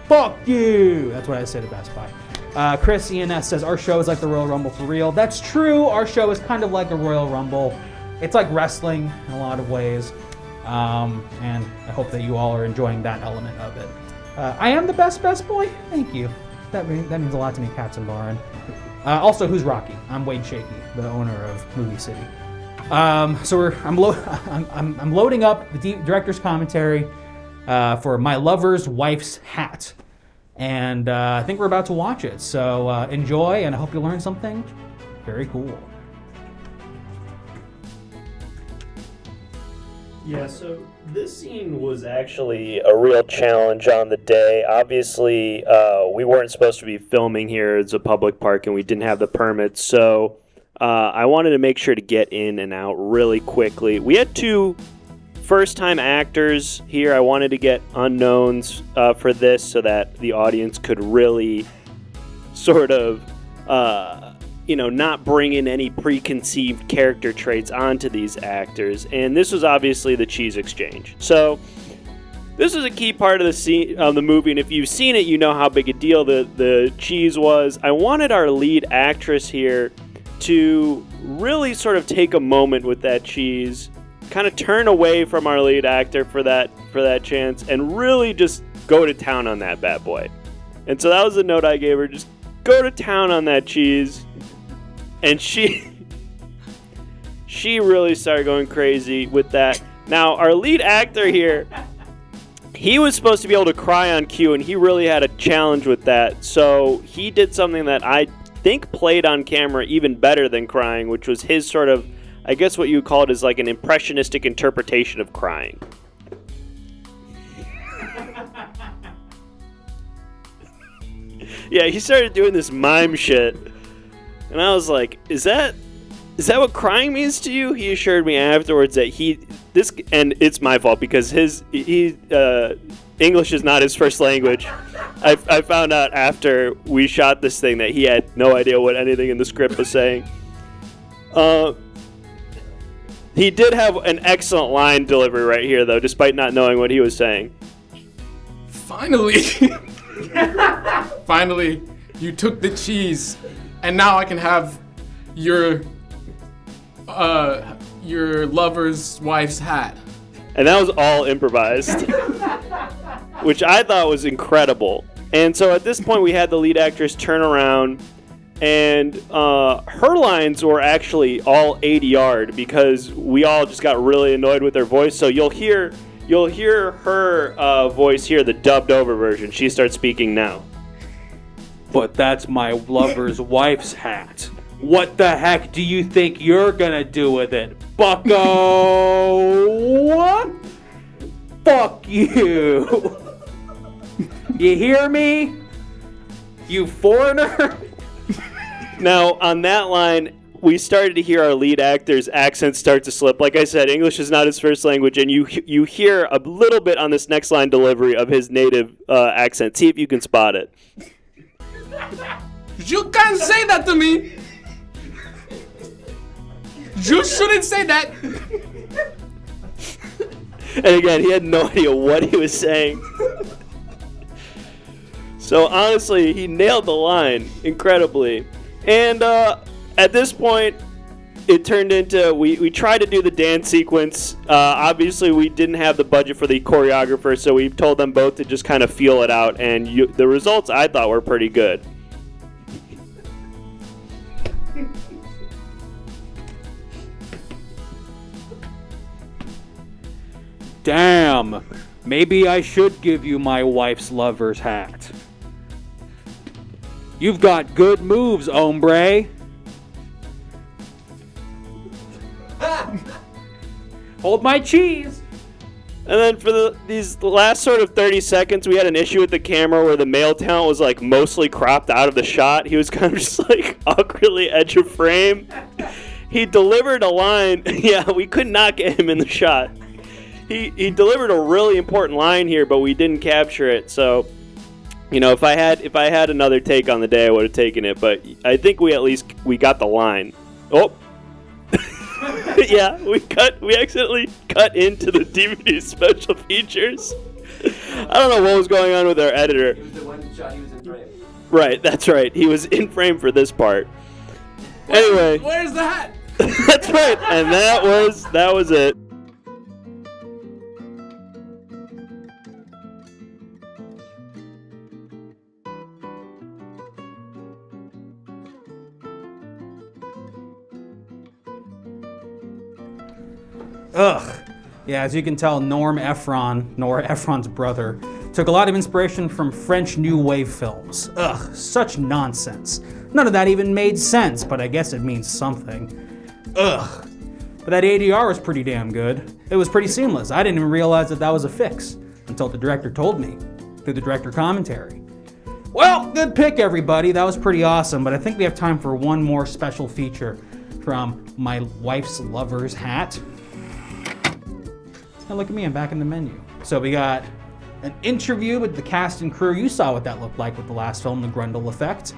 Fuck you! That's what I say to Best Buy. Chris ENS says, our show is like the Royal Rumble for real. That's true. Our show is kind of like a Royal Rumble. It's like wrestling in a lot of ways. And I hope that you all are enjoying that element of it. I am the best boy? Thank you. That means a lot to me, Cats and Barn. Also, who's Rocky? I'm Wade Shaky, the owner of Movie City. So I'm loading up the director's commentary for My Lover's Wife's Hat. And I think we're about to watch it. So enjoy, and I hope you learn something very cool. Yeah, so this scene was actually a real challenge on the day. Obviously, we weren't supposed to be filming here. It's a public park, and we didn't have the permits. So I wanted to make sure to get in and out really quickly. We had two first-time actors here. I wanted to get unknowns for this so that the audience could really sort of, not bring in any preconceived character traits onto these actors. And this was obviously the cheese exchange. So this is a key part of the scene of the movie, and if you've seen it, you know how big a deal the cheese was. I wanted our lead actress here to really sort of take a moment with that cheese, kind of turn away from our lead actor for that chance, and really just go to town on that bad boy. And so that was the note I gave her, just go to town on that cheese. And she really started going crazy with that. Now, our lead actor here, he was supposed to be able to cry on cue, and he really had a challenge with that. So he did something that I think played on camera even better than crying, which was his sort of, I guess what you would call it is like an impressionistic interpretation of crying. Yeah, he started doing this mime shit. And I was like, is that what crying means to you? He assured me afterwards that and it's my fault because English is not his first language. I found out after we shot this thing that he had no idea what anything in the script was saying. He did have an excellent line delivery right here, though, despite not knowing what he was saying. Finally, you took the cheese. And now I can have your lover's wife's hat. And that was all improvised, which I thought was incredible. And so at this point, we had the lead actress turn around, and her lines were actually all ADR'd because we all just got really annoyed with her voice. So you'll hear her voice here, the dubbed over version. She starts speaking now. But that's my lover's wife's hat. What the heck do you think you're gonna do with it, bucko? What? Fuck you. You hear me? You foreigner? Now, on that line, we started to hear our lead actor's accent start to slip. Like I said, English is not his first language, and you hear a little bit on this next line delivery of his native accent. See if you can spot it. You can't say that to me. You shouldn't say that. And again, he had no idea what he was saying. So honestly, he nailed the line incredibly. And at this point, it turned into, we tried to do the dance sequence. Obviously, we didn't have the budget for the choreographer, so we told them both to just kind of feel it out. And the results, I thought, were pretty good. Damn. Maybe I should give you my wife's lover's hat. You've got good moves, hombre. Hold my cheese. And then for these last sort of 30 seconds, we had an issue with the camera where the male talent was like mostly cropped out of the shot. He was kind of just like awkwardly edge of frame. He delivered a line. Yeah, we could not get him in the shot. He delivered a really important line here, but we didn't capture it. So, you know, if I had another take on the day, I would have taken it. But I think we got the line. Oh. Yeah, we accidentally cut into the DVD special features. I don't know what was going on with our editor. It was the one shot he was in frame. Right, that's right. He was in frame for this part. Anyway. Where's the hat? That's right. And that was it. Ugh. Yeah, as you can tell, Nora Ephron's brother, took a lot of inspiration from French New Wave films. Ugh, such nonsense. None of that even made sense, but I guess it means something. Ugh. But that ADR was pretty damn good. It was pretty seamless. I didn't even realize that was a fix until the director told me through the director commentary. Well, good pick, everybody. That was pretty awesome, but I think we have time for one more special feature from my wife's lover's hat. Now look at me, I'm back in the menu. So we got an interview with the cast and crew. You saw what that looked like with the last film, The Grundle Effect.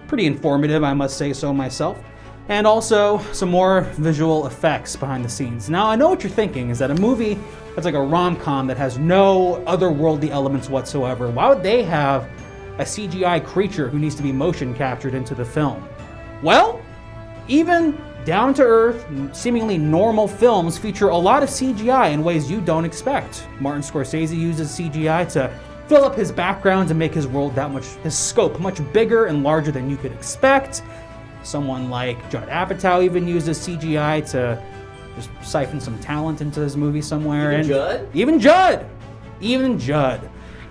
Pretty informative, I must say so myself. And also some more visual effects behind the scenes. Now I know what you're thinking, is that a movie that's like a rom-com that has no otherworldly elements whatsoever, why would they have a CGI creature who needs to be motion captured into the film? Well, even down-to-earth, seemingly normal films feature a lot of CGI in ways you don't expect. Martin Scorsese uses CGI to fill up his background to make his world his scope much bigger and larger than you could expect. Someone like Judd Apatow even uses CGI to just siphon some talent into his movie somewhere. Even Judd.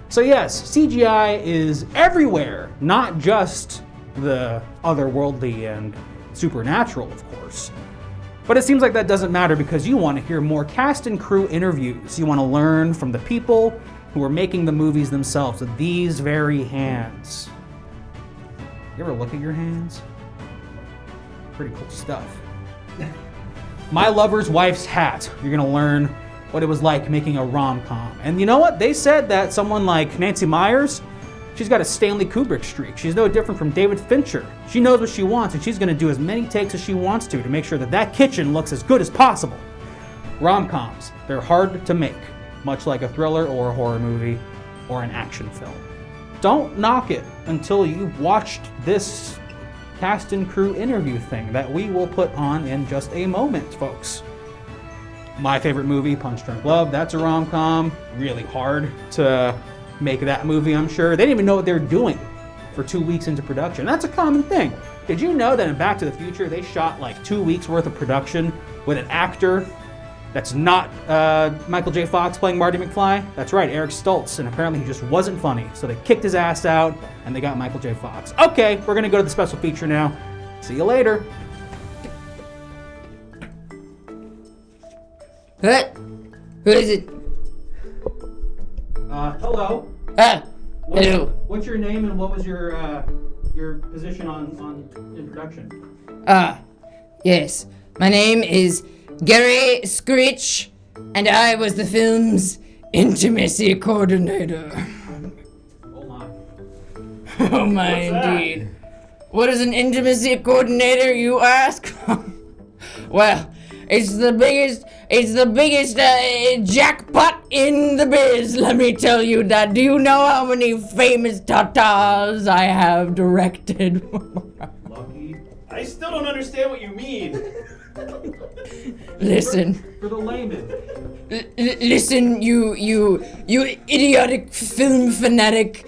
So yes, CGI is everywhere, not just the otherworldly and supernatural, of course. But it seems like that doesn't matter because you want to hear more cast and crew interviews. You want to learn from the people who are making the movies themselves with these very hands. You ever look at your hands? Pretty cool stuff. My lover's wife's hat. You're gonna learn what it was like making a rom-com. And you know what? They said that someone like Nancy Meyers, she's got a Stanley Kubrick streak. She's no different from David Fincher. She knows what she wants, and she's gonna do as many takes as she wants to make sure that kitchen looks as good as possible. Rom-coms, they're hard to make, much like a thriller or a horror movie or an action film. Don't knock it until you've watched this cast and crew interview thing that we will put on in just a moment, folks. My favorite movie, Punch Drunk Love, that's a rom-com. Really hard to make that movie, I'm sure. They didn't even know what they were doing for 2 weeks into production. That's a common thing. Did you know that in Back to the Future, they shot like 2 weeks worth of production with an actor that's not Michael J. Fox playing Marty McFly? That's right, Eric Stoltz, and apparently he just wasn't funny. So they kicked his ass out, and they got Michael J. Fox. Okay, we're gonna go to the special feature now. See you later. What? Who is it? Hello. Hello. What's your name and what was your position in production? Yes, my name is Gary Screech, and I was the film's intimacy coordinator. Oh my. Oh my, indeed. What is an intimacy coordinator, you ask? Well, it's the biggest jackpot in the biz, let me tell you that. Do you know how many famous tatas I have directed? I still don't understand what you mean. Listen. For the layman. Listen, you idiotic film fanatic.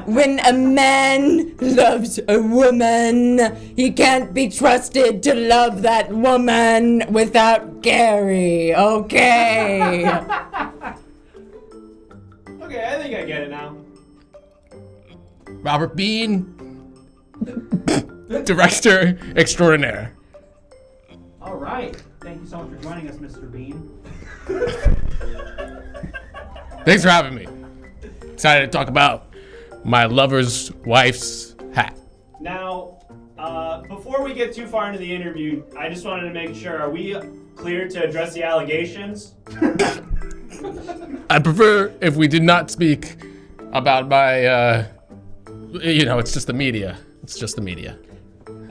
When a man loves a woman, he can't be trusted to love that woman without Gary, okay? Okay, I think I get it now. Robert Bean, director extraordinaire. All right. Thank you so much for joining us, Mr. Bean. Thanks for having me. Excited to talk about my lover's wife's hat. Now, before we get too far into the interview, I just wanted to make sure, are we clear to address the allegations? I'd prefer if we did not speak about my, it's just the media. It's just the media.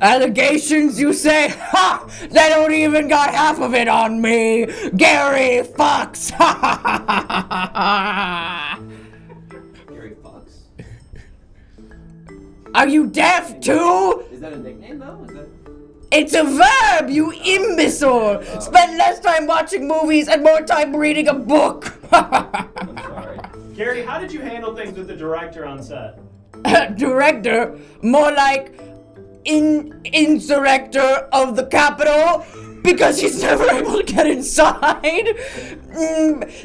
Allegations, you say? Ha! They don't even got half of it on me! Gary Fox! Gary Fox? Are you deaf too? Is that a nickname though? Is that... It's a verb, you imbecile! Spend less time watching movies and more time reading a book! I'm sorry. Gary, how did you handle things with the director on set? Director? More like insurrector of the Capitol, because he's never able to get inside.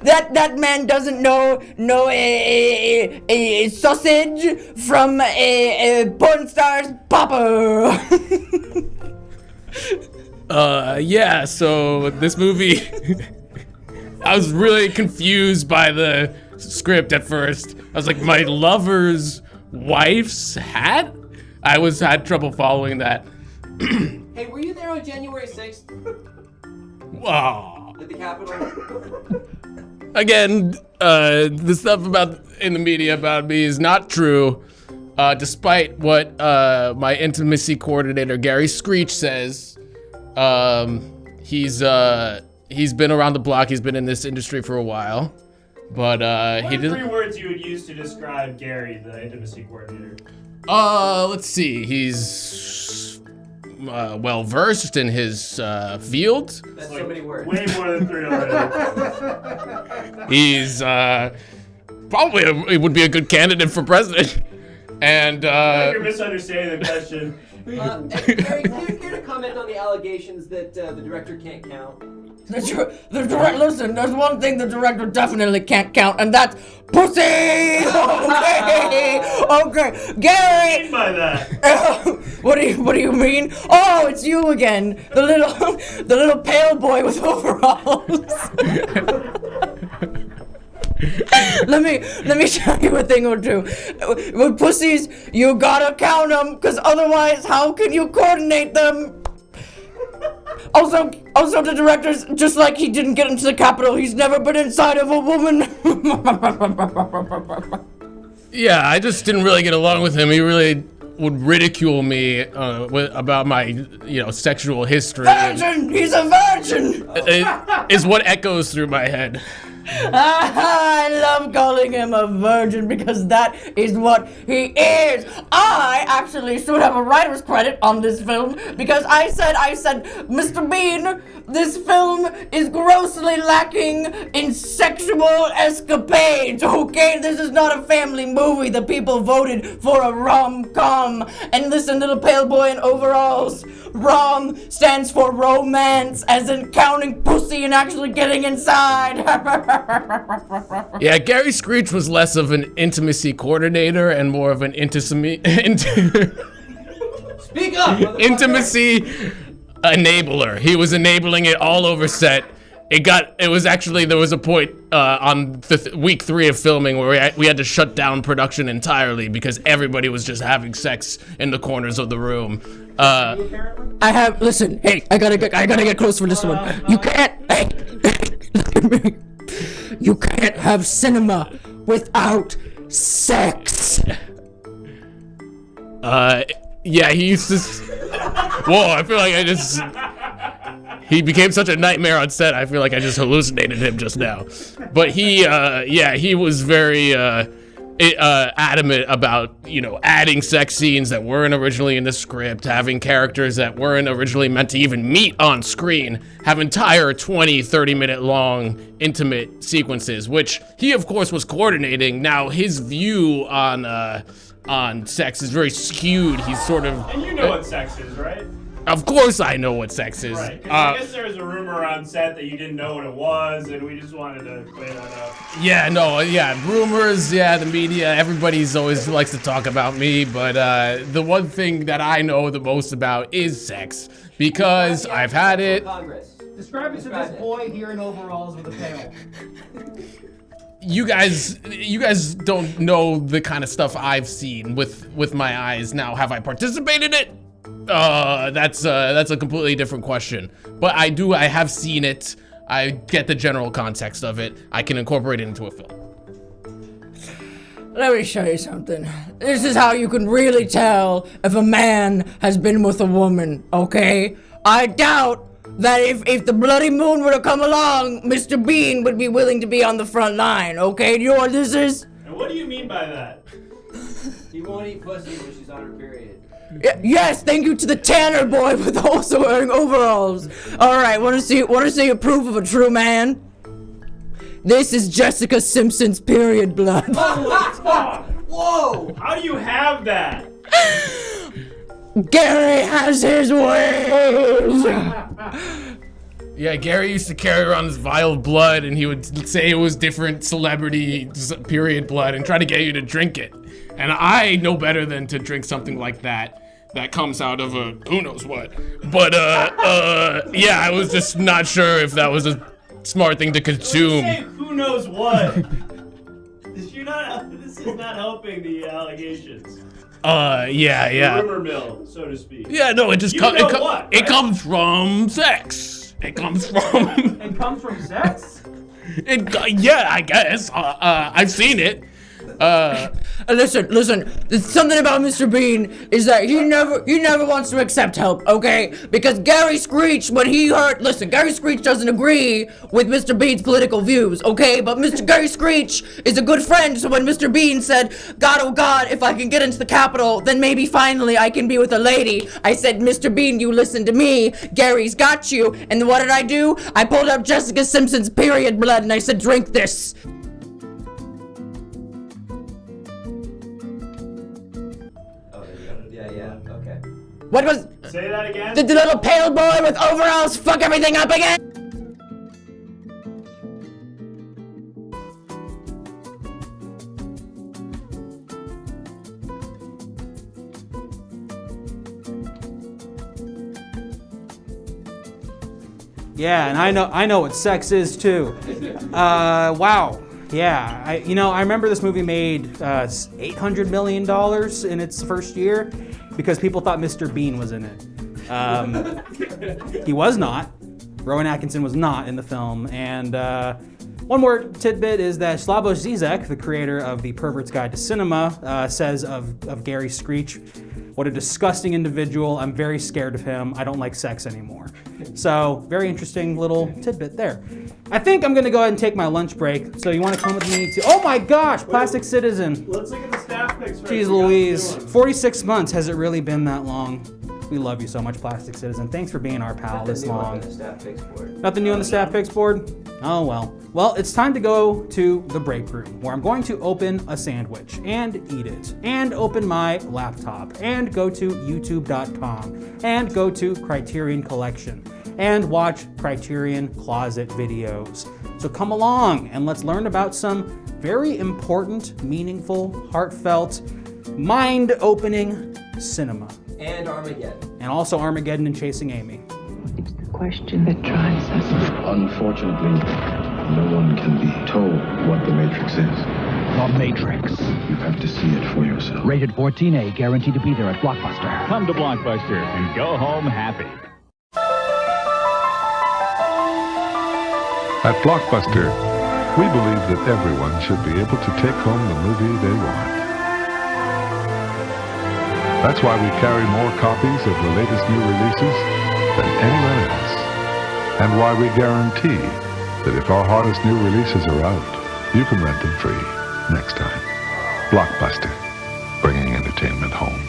That man doesn't know a sausage from a porn star's popper. Yeah, so this movie, I was really confused by the script at first. I was like, my lover's wife's hat? I had trouble following that. Hey, were you there on January 6th? Wow. At the Capitol? Again, the stuff in the media about me is not true, despite what my intimacy coordinator Gary Screech says. He's been around the block. He's been in this industry for a while, but What are 3 words you would use to describe Gary, the intimacy coordinator? Let's see. He's well versed in his field. That's so many words. Way more than 3 already. He's probably would be a good candidate for president. And You're misunderstanding the question. Gary, care to comment on the allegations that the director can't count? Listen, there's one thing the director definitely can't count, and that's pussy! Okay, Gary! What do you mean by that? What do you mean? Oh, it's you again, the little pale boy with overalls. Let me show you a thing or two. With pussies, you gotta count them, cause otherwise, how can you coordinate them? Also, the director's just like he didn't get into the Capitol. He's never been inside of a woman. Yeah, I just didn't really get along with him. He really would ridicule me about my, sexual history. Virgin! He's a virgin! Is what echoes through my head. I love calling him a virgin because that is what he is. I actually should have a writer's credit on this film because I said, Mr. Bean, this film is grossly lacking in sexual escapades, okay? This is not a family movie. The people voted for a rom-com. And listen, little pale boy in overalls, rom stands for romance, as in counting pussy and actually getting inside. Yeah, Gary Screech was less of an intimacy coordinator and more of an Speak up! intimacy enabler. He was enabling it all over set, It was actually, there was a point on week 3 of filming where we had to shut down production entirely because everybody was just having sex in the corners of the room. Listen, hey, I gotta get close for this one. You can't, hey, look at me. You can't have cinema without sex. Yeah, he used to. Whoa, I feel like he became such a nightmare on set. I feel like I just hallucinated him just now. But he was very adamant about, adding sex scenes that weren't originally in the script, having characters that weren't originally meant to even meet on screen, have entire 20, 30-minute long intimate sequences, which he, of course, was coordinating. Now, his view on sex is very skewed. He's sort of... And you know what sex is, right? Of course I know what sex is. Right. 'Cause I guess there was a rumor on set that you didn't know what it was, and we just wanted to clear that up. Rumors, the media, everybody's always likes to talk about me, but the one thing that I know the most about is sex, because I've had it. Describe it to this boy here in overalls with a pail. You guys don't know the kind of stuff I've seen with my eyes. Now, have I participated in it? That's a completely different question. But I have seen it. I get the general context of it. I can incorporate it into a film. Let me show you something. This is how you can really tell if a man has been with a woman, okay? I doubt that if the bloody moon were to come along, Mr. Bean would be willing to be on the front line, okay? Do you know what this is? And what do you mean by that? He won't eat pussy when she's on her period. Yes, thank you to the Tanner boy with also wearing overalls. All right, want to see a proof of a true man? This is Jessica Simpson's period blood. Whoa! How do you have that? Gary has his ways. Yeah, Gary used to carry around this vial of blood, and he would say it was different celebrity period blood and try to get you to drink it. And I know better than to drink something like that comes out of a who knows what. But I was just not sure if that was a smart thing to consume. When you say who knows what? This is not helping the allegations. Yeah. Rumor mill, so to speak. Yeah, no, it just it comes from sex. It comes from. It comes from sex? I guess. I've seen it. Listen. Something about Mr. Bean is that he never wants to accept help, okay? Because Gary Screech, Gary Screech doesn't agree with Mr. Bean's political views, okay? But Mr. Gary Screech is a good friend, so when Mr. Bean said, God, oh God, if I can get into the Capitol, then maybe finally I can be with a lady, I said, Mr. Bean, you listen to me. Gary's got you. And what did I do? I pulled up Jessica Simpson's period blood and I said, drink this. Okay. What was... Say that again? Did the little pale boy with overalls fuck everything up again? Yeah, and I know what sex is too. Wow. Yeah, I remember this movie made $800 million in its first year because people thought Mr. Bean was in it. He was not. Rowan Atkinson was not in the film. And one more tidbit is that Slavoj Zizek, the creator of The Pervert's Guide to Cinema, says of Gary Screech, what a disgusting individual. I'm very scared of him. I don't like sex anymore. So, very interesting little tidbit there. I think I'm gonna go ahead and take my lunch break. So you wanna come with me to, oh my gosh, Plastic Citizen. Let's look at the staff pics first. Jeez Louise, 46 months, has it really been that long? We love you so much, Plastic Citizen. Thanks for being our pal this long. Nothing new on the staff picks board? Oh well. Well, it's time to go to the break room where I'm going to open a sandwich and eat it, and open my laptop, and go to youtube.com, and go to Criterion Collection, and watch Criterion Closet videos. So come along and let's learn about some very important, meaningful, heartfelt, mind-opening cinema. And Armageddon. And also Armageddon and Chasing Amy. It's the question that drives us. Unfortunately, no one can be told what the Matrix is. The Matrix. You have to see it for yourself. Rated 14A, guaranteed to be there at Blockbuster. Come to Blockbuster and go home happy. At Blockbuster, we believe that everyone should be able to take home the movie they want. That's why we carry more copies of the latest new releases than anyone else. And why we guarantee that if our hottest new releases are out, you can rent them free next time. Blockbuster, bringing entertainment home.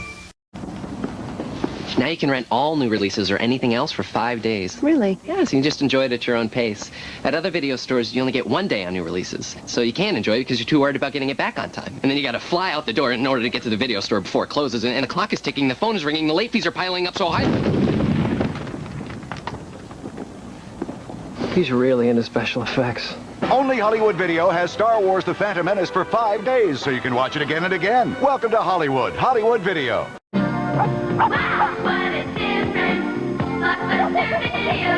Now you can rent all new releases or anything else for 5 days. Really? Yeah, so you can just enjoy it at your own pace. At other video stores, you only get 1 day on new releases. So you can't enjoy it because you're too worried about getting it back on time. And then you gotta fly out the door in order to get to the video store before it closes. And the clock is ticking, the phone is ringing, the late fees are piling up so high. He's really into special effects. Only Hollywood Video has Star Wars The Phantom Menace for 5 days, so you can watch it again and again. Welcome to Hollywood. Hollywood Video. Wow, what a difference! Blockbuster Video.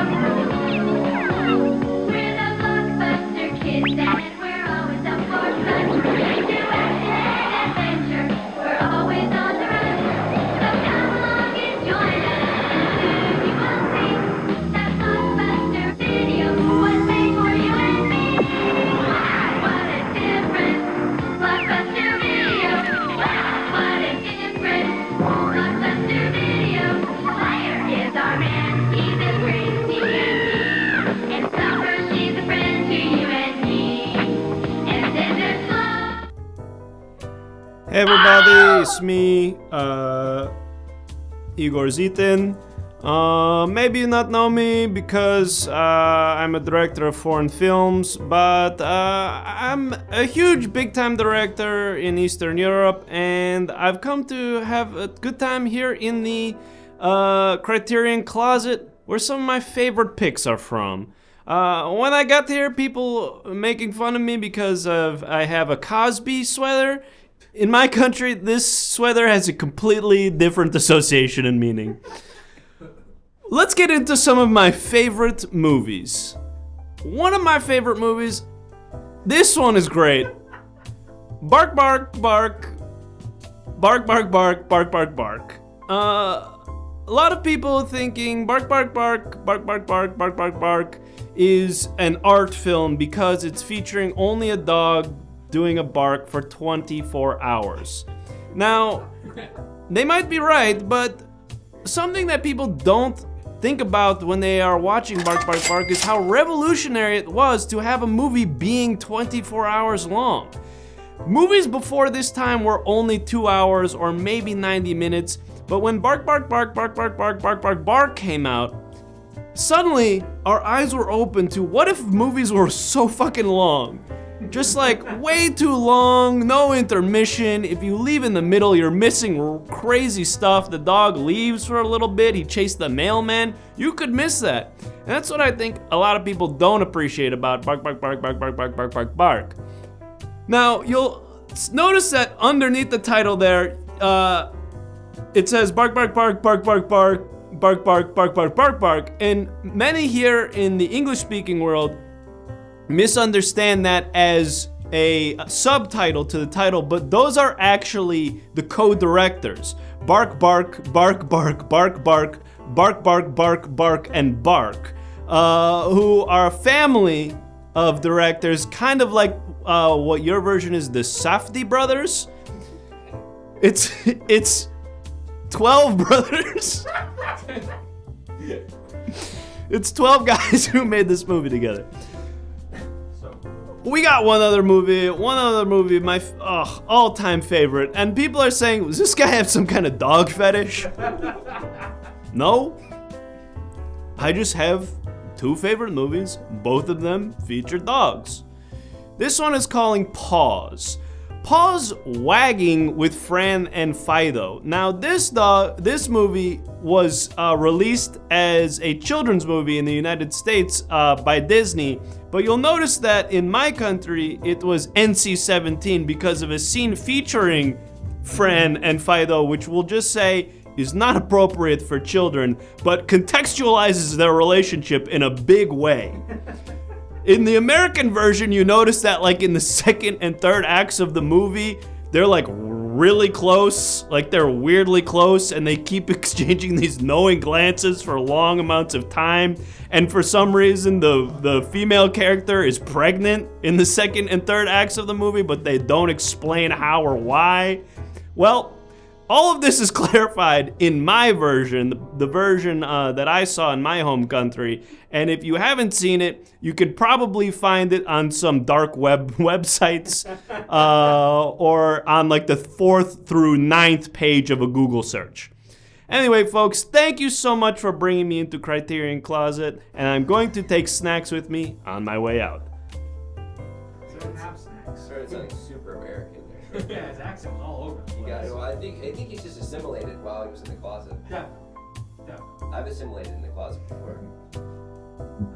We're the Blockbuster kids, and we're always up for fun. We do action and adventure. We're always on the run. So come along and join us. You will see that Blockbuster Video was made for you and me. Wow, what a difference! Blockbuster Video. Wow, what a difference! Blockbuster Video. Fire is our man. He's as crazy as me. And Summer, she's a friend to you and me. And then there's love. Hey everybody, it's me, Igor Zieman. Maybe you not know me because I'm a director of foreign films, but I'm a huge big-time director in Eastern Europe, and I've come to have a good time here in the Criterion Closet, where some of my favorite picks are from. When I got here, people making fun of me because I have a Cosby sweater. In my country, this sweater has a completely different association and meaning. Let's get into some of my favorite movies. One of my favorite movies, this one is great. Bark, bark, bark. Bark, bark, bark, bark, bark, bark. A lot of people thinking bark, bark, bark, bark, bark, bark, bark, bark, bark is an art film because it's featuring only a dog doing a bark for 24 hours. Now, they might be right, but something that people don't think about when they are watching Bark Bark Bark is how revolutionary it was to have a movie being 24 hours long. Movies before this time were only 2 hours or maybe 90 minutes, but when Bark Bark Bark Bark Bark Bark Bark Bark Bark came out, suddenly our eyes were open to what if movies were so fucking long? Just like way too long, no intermission. If you leave in the middle, you're missing crazy stuff. The dog leaves for a little bit, he chased the mailman. You could miss that. And that's what I think a lot of people don't appreciate about Bark Bark Bark Bark Bark Bark Bark Bark Bark. Now, you'll notice that underneath the title there, it says Bark Bark Bark Bark Bark Bark Bark Bark Bark Bark Bark Bark. And many here in the English-speaking world misunderstand that as a subtitle to the title, but those are actually the co-directors. Bark, bark, bark, bark, bark, bark, bark, bark, bark, bark, and bark, who are a family of directors, kind of like what your version is, the Safdie brothers. It's 12 brothers. It's 12 guys who made this movie together. We got one other movie, my all-time favorite, and people are saying, does this guy have some kind of dog fetish? No. I just have two favorite movies, both of them feature dogs. This one is calling Paws. Paws Wagging with Fran and Fido. Now this movie was released as a children's movie in the United States by Disney, but you'll notice that in my country it was NC-17 because of a scene featuring Fran and Fido, which we'll just say is not appropriate for children, but contextualizes their relationship in a big way. In the American version, you notice that like in the second and third acts of the movie, they're like really close, like they're weirdly close, and they keep exchanging these knowing glances for long amounts of time. And for some reason, the female character is pregnant in the second and third acts of the movie, but they don't explain how or why. Well, all of this is clarified in my version, the version that I saw in my home country. And if you haven't seen it, you could probably find it on some dark web websites or on like the 4th through 9th page of a Google search. Anyway, folks, thank you so much for bringing me into Criterion Closet, and I'm going to take snacks with me on my way out. So don't have snacks. It's like super American there. Yeah, his accent was all over the place. Yeah, well, I think he's just assimilated while he was in the closet. Yeah. I've assimilated in the closet before.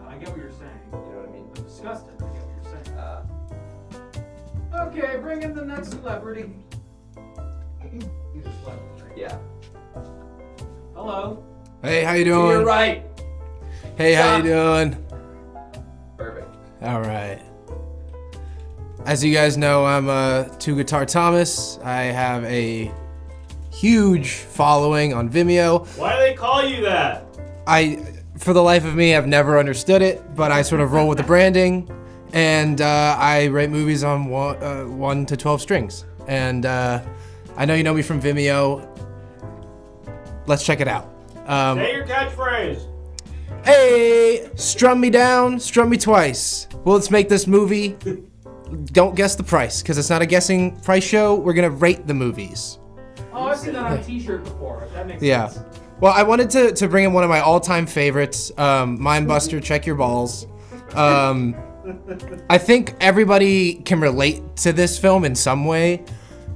I get what you're saying. You know what I mean? I'm disgusted. I get what you're saying. Okay, bring in the next celebrity. He's a celebrity, right? Yeah. Hello. Hey, how you doing? To your right. Hey, how you doing? Perfect. All right. As you guys know, I'm Two Guitar Thomas. I have a huge following on Vimeo. Why do they call you that? For the life of me, I've never understood it, but I sort of roll with the branding, and I rate movies on 1 to 12 strings. And I know you know me from Vimeo. Let's check it out. Say your catchphrase. Hey, strum me down, strum me twice. Well, let's make this movie. Don't guess the price, because it's not a guessing price show. We're gonna rate the movies. Oh, I've seen that on a t-shirt before. That makes Yeah. sense. Well, I wanted to bring in one of my all-time favorites, Mindbuster, Check Your Balls. I think everybody can relate to this film in some way.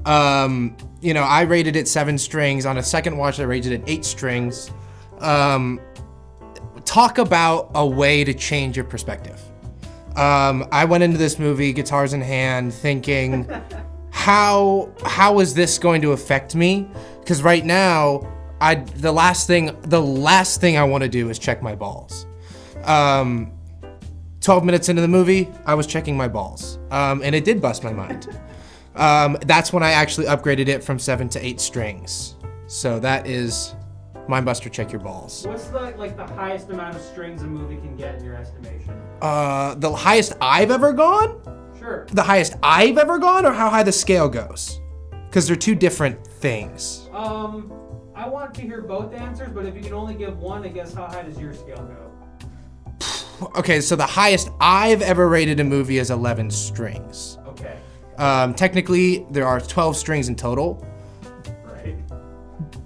You know, I rated it 7 strings. On a second watch, I rated it 8 strings. Talk about a way to change your perspective. I went into this movie, guitars in hand, thinking, how is this going to affect me? Because right now, the last thing I want to do is check my balls. 12 minutes into the movie, I was checking my balls, and it did bust my mind. That's when I actually upgraded it from 7 to 8 strings. So that is Mindbuster, Check Your Balls. What's the highest amount of strings a movie can get in your estimation? The highest I've ever gone? Sure. The highest I've ever gone, or how high the scale goes? Because they're two different things. I want to hear both answers, but if you can only give one, I guess how high does your scale go? Okay, so the highest I've ever rated a movie is 11 strings. Okay. Technically, there are 12 strings in total. Right.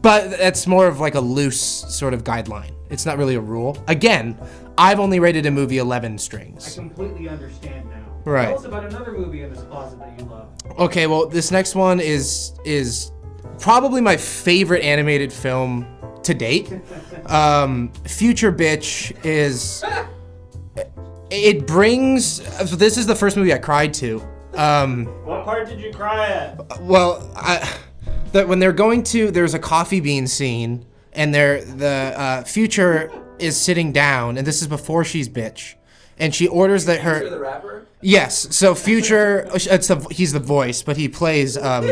But that's more of like a loose sort of guideline. It's not really a rule. Again, I've only rated a movie 11 strings. I completely understand now. Right. Tell us about another movie in this closet that you love. Okay, well, this next one is probably my favorite animated film to date. Future Bitch is... It brings... This is the first movie I cried to. What part did you cry at? Well, when they're going to... There's a coffee bean scene, and the Future is sitting down, and this is before she's bitch. And she orders that her... Future the rapper? Yes, so Future... he's the voice, but he plays... well,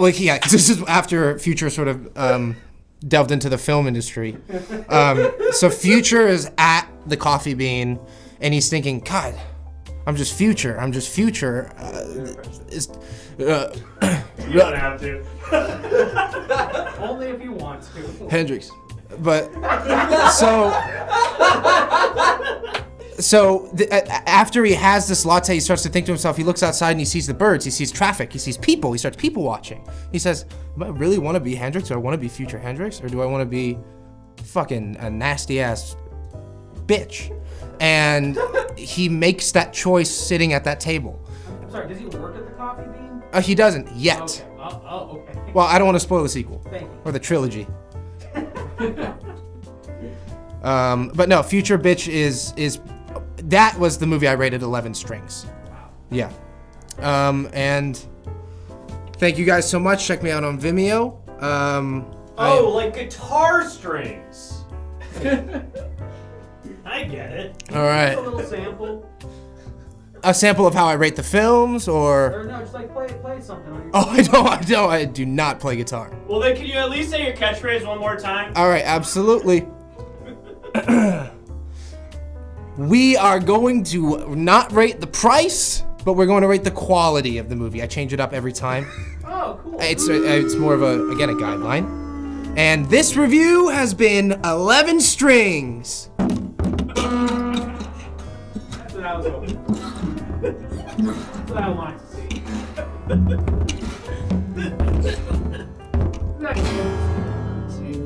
yeah, this is after Future sort of delved into the film industry. So Future is at the coffee bean, and he's thinking, God, I'm just Future. You don't have to. Only if you want to. Hendrix. But, after he has this latte, he starts to think to himself, he looks outside and he sees the birds, he sees traffic, he sees people, he starts people watching. He says, do I really want to be Hendrix? Do I want to be Future Hendrix? Or do I want to be fucking a nasty ass bitch? And he makes that choice sitting at that table. I'm sorry, does he work at the coffee bean? He doesn't yet. Okay. Okay. Well, I don't want to spoil the sequel. Thank you. Or the trilogy. But no, Future Bitch is that was the movie I rated 11 strings. Wow. Yeah. And thank you guys so much. Check me out on Vimeo. Like guitar strings. I get it. All right. Just a little sample. A sample of how I rate the films, or? Or no, just like play something on your Oh, I do not play guitar. Well, then can you at least say your catchphrase one more time? All right, absolutely. We are going to not rate the price, but we're going to rate the quality of the movie. I change it up every time. Oh, cool. It's more of a guideline. And this review has been 11 strings. That's what I was hoping. That's what I wanted to see.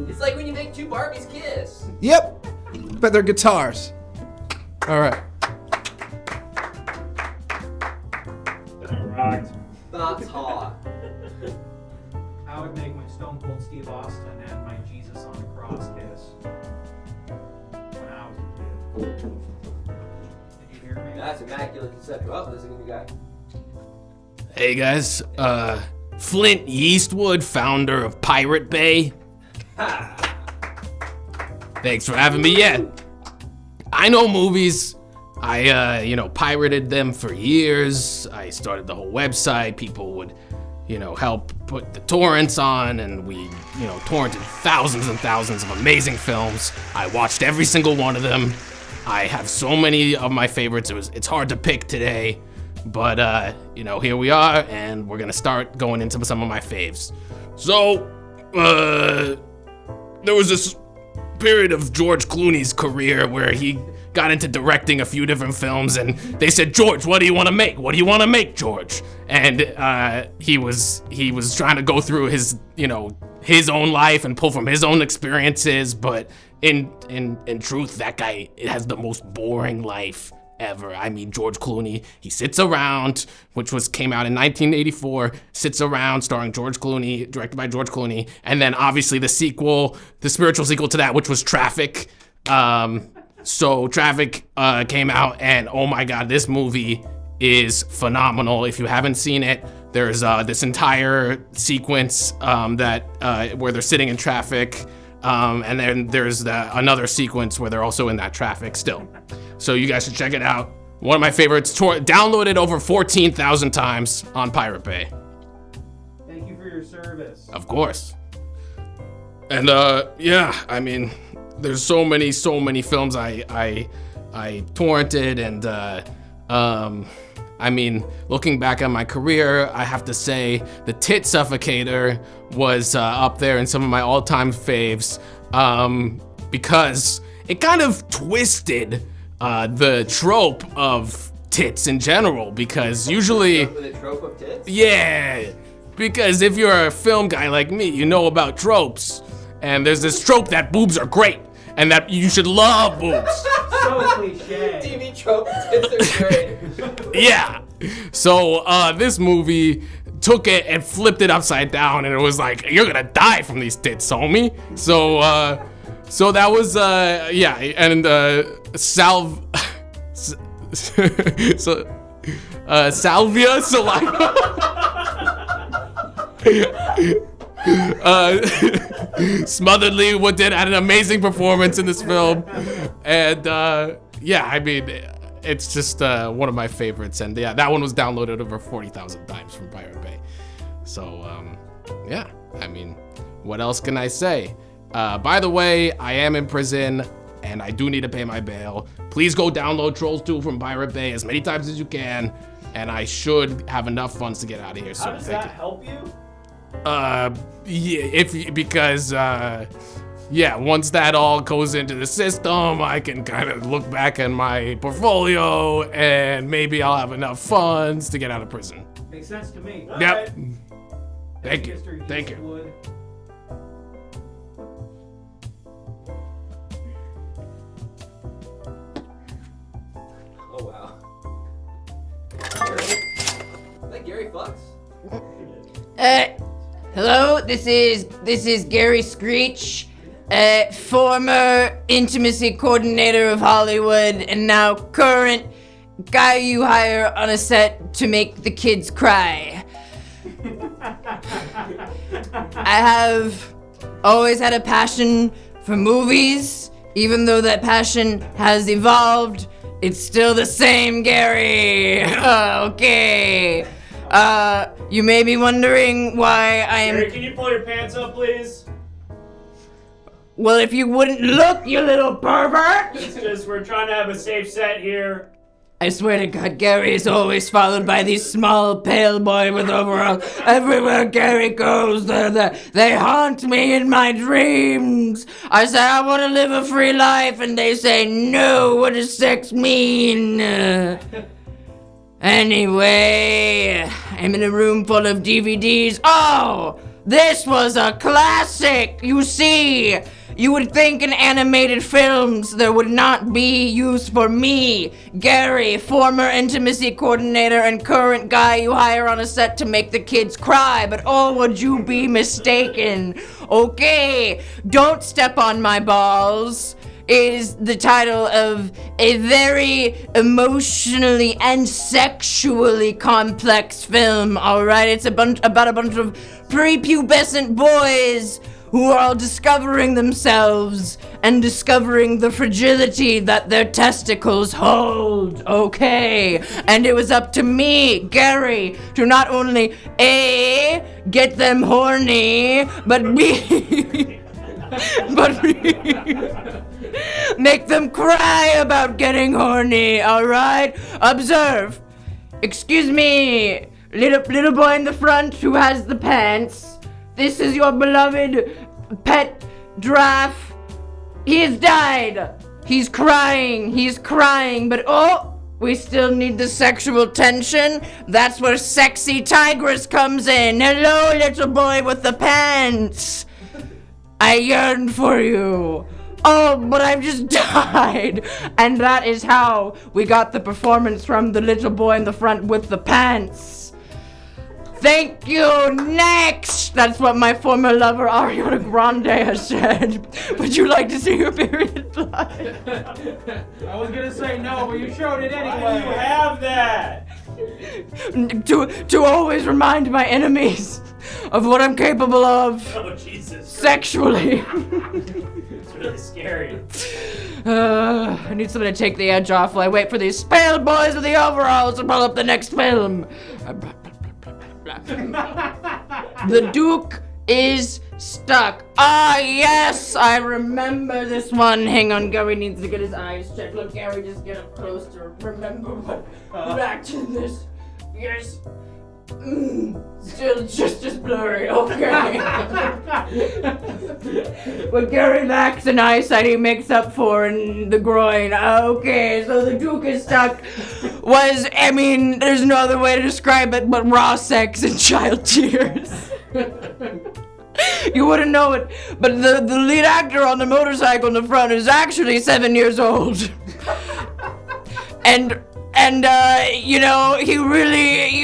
It's like when you make two Barbies kiss. Yep, but they're guitars. All right. Rocked. That's hot. I would make my Stone Cold Steve Austin and my Jesus on the Cross kiss when I was a kid. Did you hear me? That's immaculate conceptual. Oh, listen to the guy. Hey guys, Flint Eastwood, founder of Pirate Bay. Thanks for having me. Yeah, I know movies. I pirated them for years. I started the whole website. People would, help put the torrents on, and we, torrented thousands and thousands of amazing films. I watched every single one of them. I have so many of my favorites. It's hard to pick today, but here we are, and we're gonna start going into some of my faves. So, there was this period of George Clooney's career where he got into directing a few different films, and they said, George, what do you want to make? What do you want to make, George? And he was trying to go through his his own life and pull from his own experiences, but in truth, that guy has the most boring life ever. I mean, George Clooney, he sits around, came out in 1984, sits around, starring George Clooney, directed by George Clooney, and then obviously the spiritual sequel to that, which was Traffic. So Traffic came out, and oh my God, this movie is phenomenal. If you haven't seen it, there's this entire sequence where they're sitting in traffic, and then there's another sequence where they're also in that traffic still. So you guys should check it out. One of my favorites. Downloaded over 14,000 times on Pirate Bay. Thank you for your service. Of course. And I mean, there's so many films I torrented, and I mean, looking back on my career, I have to say the Tit Suffocator was up there in some of my all-time faves, because it kind of twisted the trope of tits in general, because usually... The trope of tits? Yeah, because if you're a film guy like me, you know about tropes, and there's this trope that boobs are great, and that you should love boobs. So cliche. TV trope tits are great. Yeah. So this movie took it and flipped it upside down, and it was like, you're gonna die from these tits, homie. So that was and Salvia Saliva. Smotheredly Wooded had an amazing performance in this film, and I mean, it's just one of my favorites, and yeah, that one was downloaded over 40,000 times from Pirate Bay. So I mean, what else can I say? By the way, I am in prison, and I do need to pay my bail. Please go download Trolls 2 from Pirate Bay as many times as you can, and I should have enough funds to get out of here. So How does that help you? Once that all goes into the system, I can kind of look back at my portfolio, and maybe I'll have enough funds to get out of prison. Makes sense to me. Yep. Right. Thank you. Mr. Thank you. Eastwood. Oh wow. Is that Gary Fox? Hello, this is Gary Screech, former intimacy coordinator of Hollywood, and now current guy you hire on a set to make the kids cry. I have always had a passion for movies, even though that passion has evolved. It's still the same, Gary. Okay. You may be wondering why I am. Gary, can you pull your pants up, please? Well, if you wouldn't look, you little pervert! It's just we're trying to have a safe set here. I swear to God, Gary is always followed by these small, pale boy with overalls. Everywhere Gary goes, they haunt me in my dreams. I say, I want to live a free life, and they say, no, what does sex mean? Anyway, I'm in a room full of DVDs. Oh, this was a classic. You see, you would think in animated films there would not be use for me, Gary, former intimacy coordinator and current guy you hire on a set to make the kids cry, but oh, would you be mistaken? Okay, Don't Step on My Balls is the title of a very emotionally and sexually complex film, alright? It's about a bunch of prepubescent boys who are all discovering themselves and discovering the fragility that their testicles hold, okay? And it was up to me, Gary, to not only A, get them horny, but B, make them cry about getting horny, alright? Observe. Excuse me, little boy in the front who has the pants. This is your beloved pet giraffe. He has died. He's crying, but oh, we still need the sexual tension. That's where sexy tigress comes in. Hello, little boy with the pants. I yearn for you. Oh, but I've just died. And that is how we got the performance from the little boy in the front with the pants. Thank you. Next. That's what my former lover Ariana Grande has said. Would you like to see your period blood? I was gonna say no, but you showed it anyway. Why do you have that? To always remind my enemies of what I'm capable of. Oh, Jesus. Sexually. It's really scary. I need something to take the edge off while I wait for these pale boys with the overalls to pull up the next film. The Duke is stuck. Ah, yes, I remember this one. Hang on, Gary needs to get his eyes checked. Look, Gary, just get up close to remember what reaction this. Yes. Still just blurry, okay. What Gary lacks in eyesight, he makes up for in the groin. Okay, so the Duke is stuck was, I mean, there's no other way to describe it but raw sex and child tears. You wouldn't know it, but the lead actor on the motorcycle in the front is actually 7 years old. And you know, he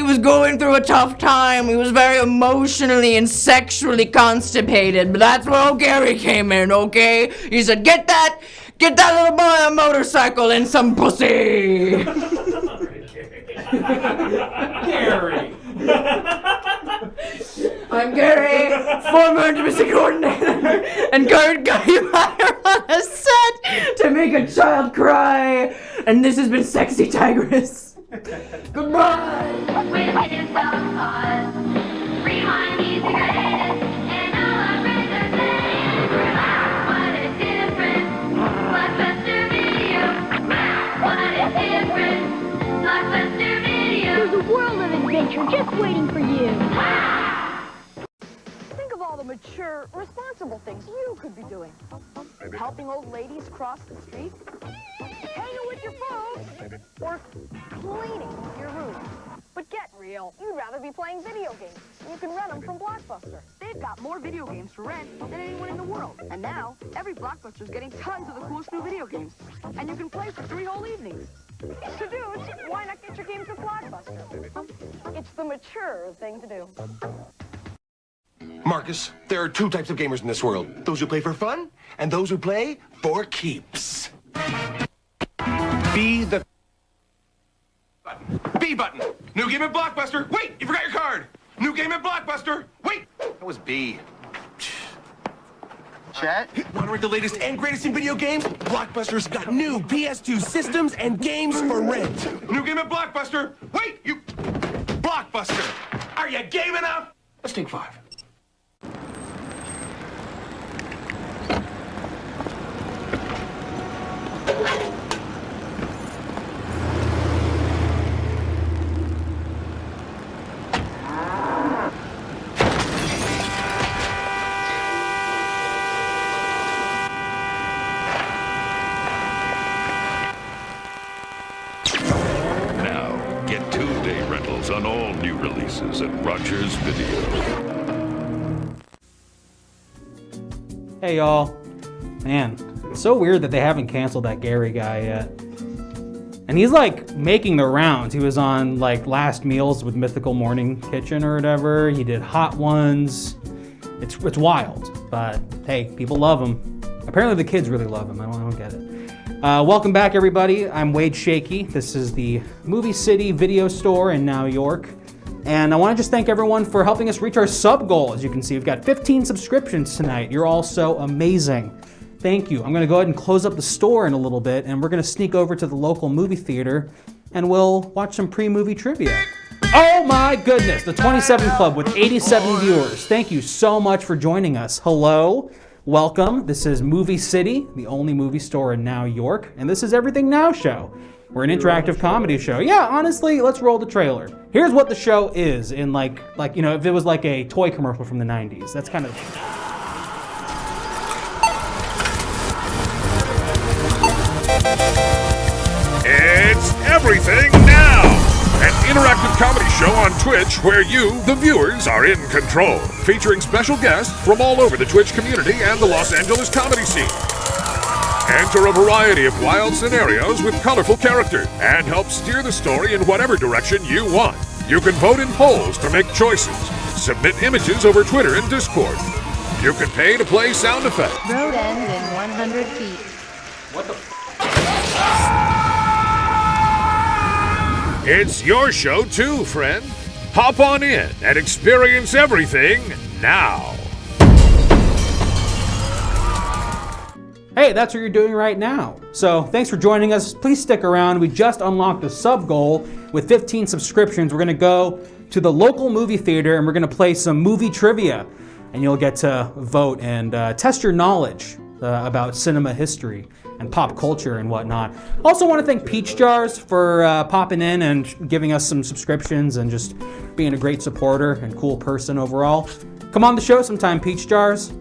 was going through a tough time. He was very emotionally and sexually constipated. But that's where old Gary came in, okay? He said, get that little boy on a motorcycle and some pussy. Gary. I'm Gary, former intimacy coordinator, and current guy you hire on a set to make a child cry. And this has been Sexy Tigress. Goodbye. With his dog paws, rewind he's the greatest, and all our friends are saying, what a difference, Blockbuster Video. What a difference, Blockbuster Video. There's a world of adventure just waiting for you. Think of all the mature, responsible things you could be doing. Helping old ladies cross the street, hanging with your folks, or cleaning your room. But get real, you'd rather be playing video games. You can rent them from Blockbuster. They've got more video games for rent than anyone in the world. And now, every Blockbuster's getting tons of the coolest new video games. And you can play for 3 whole evenings. So dudes, why not get your games at Blockbuster? It's the mature thing to do. Marcus, there are 2 types of gamers in this world. Those who play for fun, and those who play for keeps. Be the B button. New game at Blockbuster. Wait, you forgot your card. New game at Blockbuster. Wait, that was B. Chat? Want to rent the latest and greatest in video games? Blockbuster's got new PS2 systems and games for rent. New game at Blockbuster? Wait, you... Blockbuster! Are you game enough? Let's take 5. Now, get 2-day rentals on all new releases at Rogers Video. Hey y'all. Man, it's so weird that they haven't canceled that Gary guy yet. And he's like making the rounds. He was on like Last Meals with Mythical Morning Kitchen or whatever. He did Hot Ones. It's wild, but hey, people love him. Apparently the kids really love him. I don't get it. Welcome back, everybody. I'm Wade Shaky. This is the Movie City video store in New York. And I want to just thank everyone for helping us reach our sub goal. As you can see, we've got 15 subscriptions tonight. You're all so amazing. Thank you. I'm going to go ahead and close up the store in a little bit, and we're going to sneak over to the local movie theater, and we'll watch some pre-movie trivia. Oh my goodness, the 27 Club with 87 viewers. Thank you so much for joining us. Hello, welcome. This is Movie City, the only movie store in New York, and this is Everything Now Show. We're an interactive comedy show. Yeah, honestly, let's roll the trailer. Here's what the show is in like you know, if it was like a toy commercial from the 90s. That's kind of... It's Everything Now! An interactive comedy show on Twitch where you, the viewers, are in control. Featuring special guests from all over the Twitch community and the Los Angeles comedy scene. Enter a variety of wild scenarios with colorful characters and help steer the story in whatever direction you want. You can vote in polls to make choices, submit images over Twitter and Discord. You can pay to play sound effects. Road ends in 100 feet. What the It's your show too, friend. Hop on in and experience everything now. Hey, that's what you're doing right now. So thanks for joining us. Please stick around. We just unlocked the sub goal with 15 subscriptions. We're gonna go to the local movie theater and we're gonna play some movie trivia. And you'll get to vote and test your knowledge about cinema history and pop culture and whatnot. Also want to thank Peach Jars for popping in and giving us some subscriptions and just being a great supporter and cool person overall. Come on the show sometime, Peach Jars.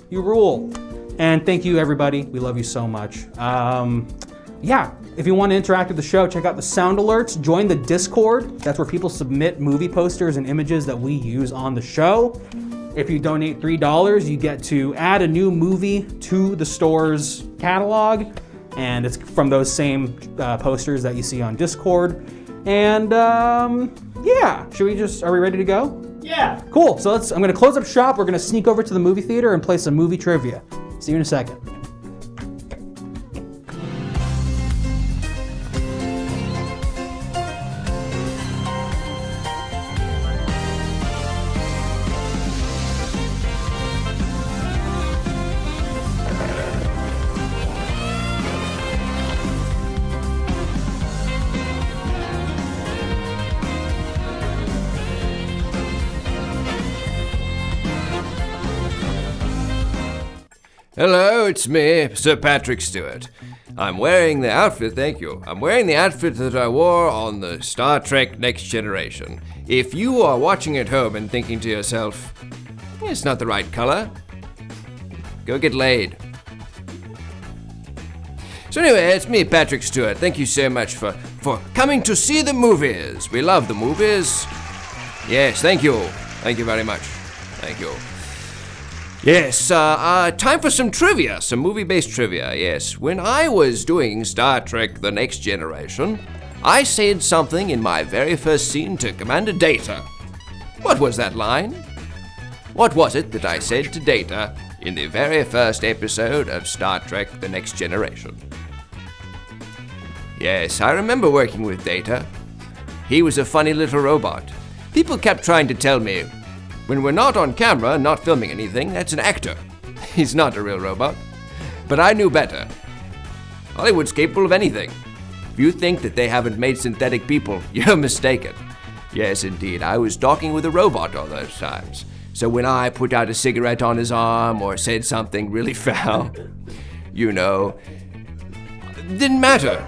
You rule. And thank you, everybody. We love you so much. Yeah, if you want to interact with the show, check out the sound alerts. Join the Discord. That's where people submit movie posters and images that we use on the show. If you donate $3, you get to add a new movie to the store's catalog. And it's from those same posters that you see on Discord. And yeah, are we ready to go? Yeah. Cool, so I'm gonna close up shop. We're gonna sneak over to the movie theater and play some movie trivia. See you in a second. Hello, it's me, Sir Patrick Stewart. I'm wearing the outfit, thank you. I'm wearing the outfit that I wore on the Star Trek Next Generation. If you are watching at home and thinking to yourself, it's not the right color, go get laid. So anyway, it's me, Patrick Stewart. Thank you so much for coming to see the movies. We love the movies. Yes, thank you. Thank you very much. Thank you. Yes, time for some trivia, some movie-based trivia, yes. When I was doing Star Trek The Next Generation, I said something in my very first scene to Commander Data. What was that line? What was it that I said to Data in the very first episode of Star Trek The Next Generation? Yes, I remember working with Data. He was a funny little robot. People kept trying to tell me, when we're not on camera, not filming anything, that's an actor. He's not a real robot. But I knew better. Hollywood's capable of anything. If you think that they haven't made synthetic people, you're mistaken. Yes, indeed, I was talking with a robot all those times. So when I put out a cigarette on his arm or said something really foul, you know, didn't matter.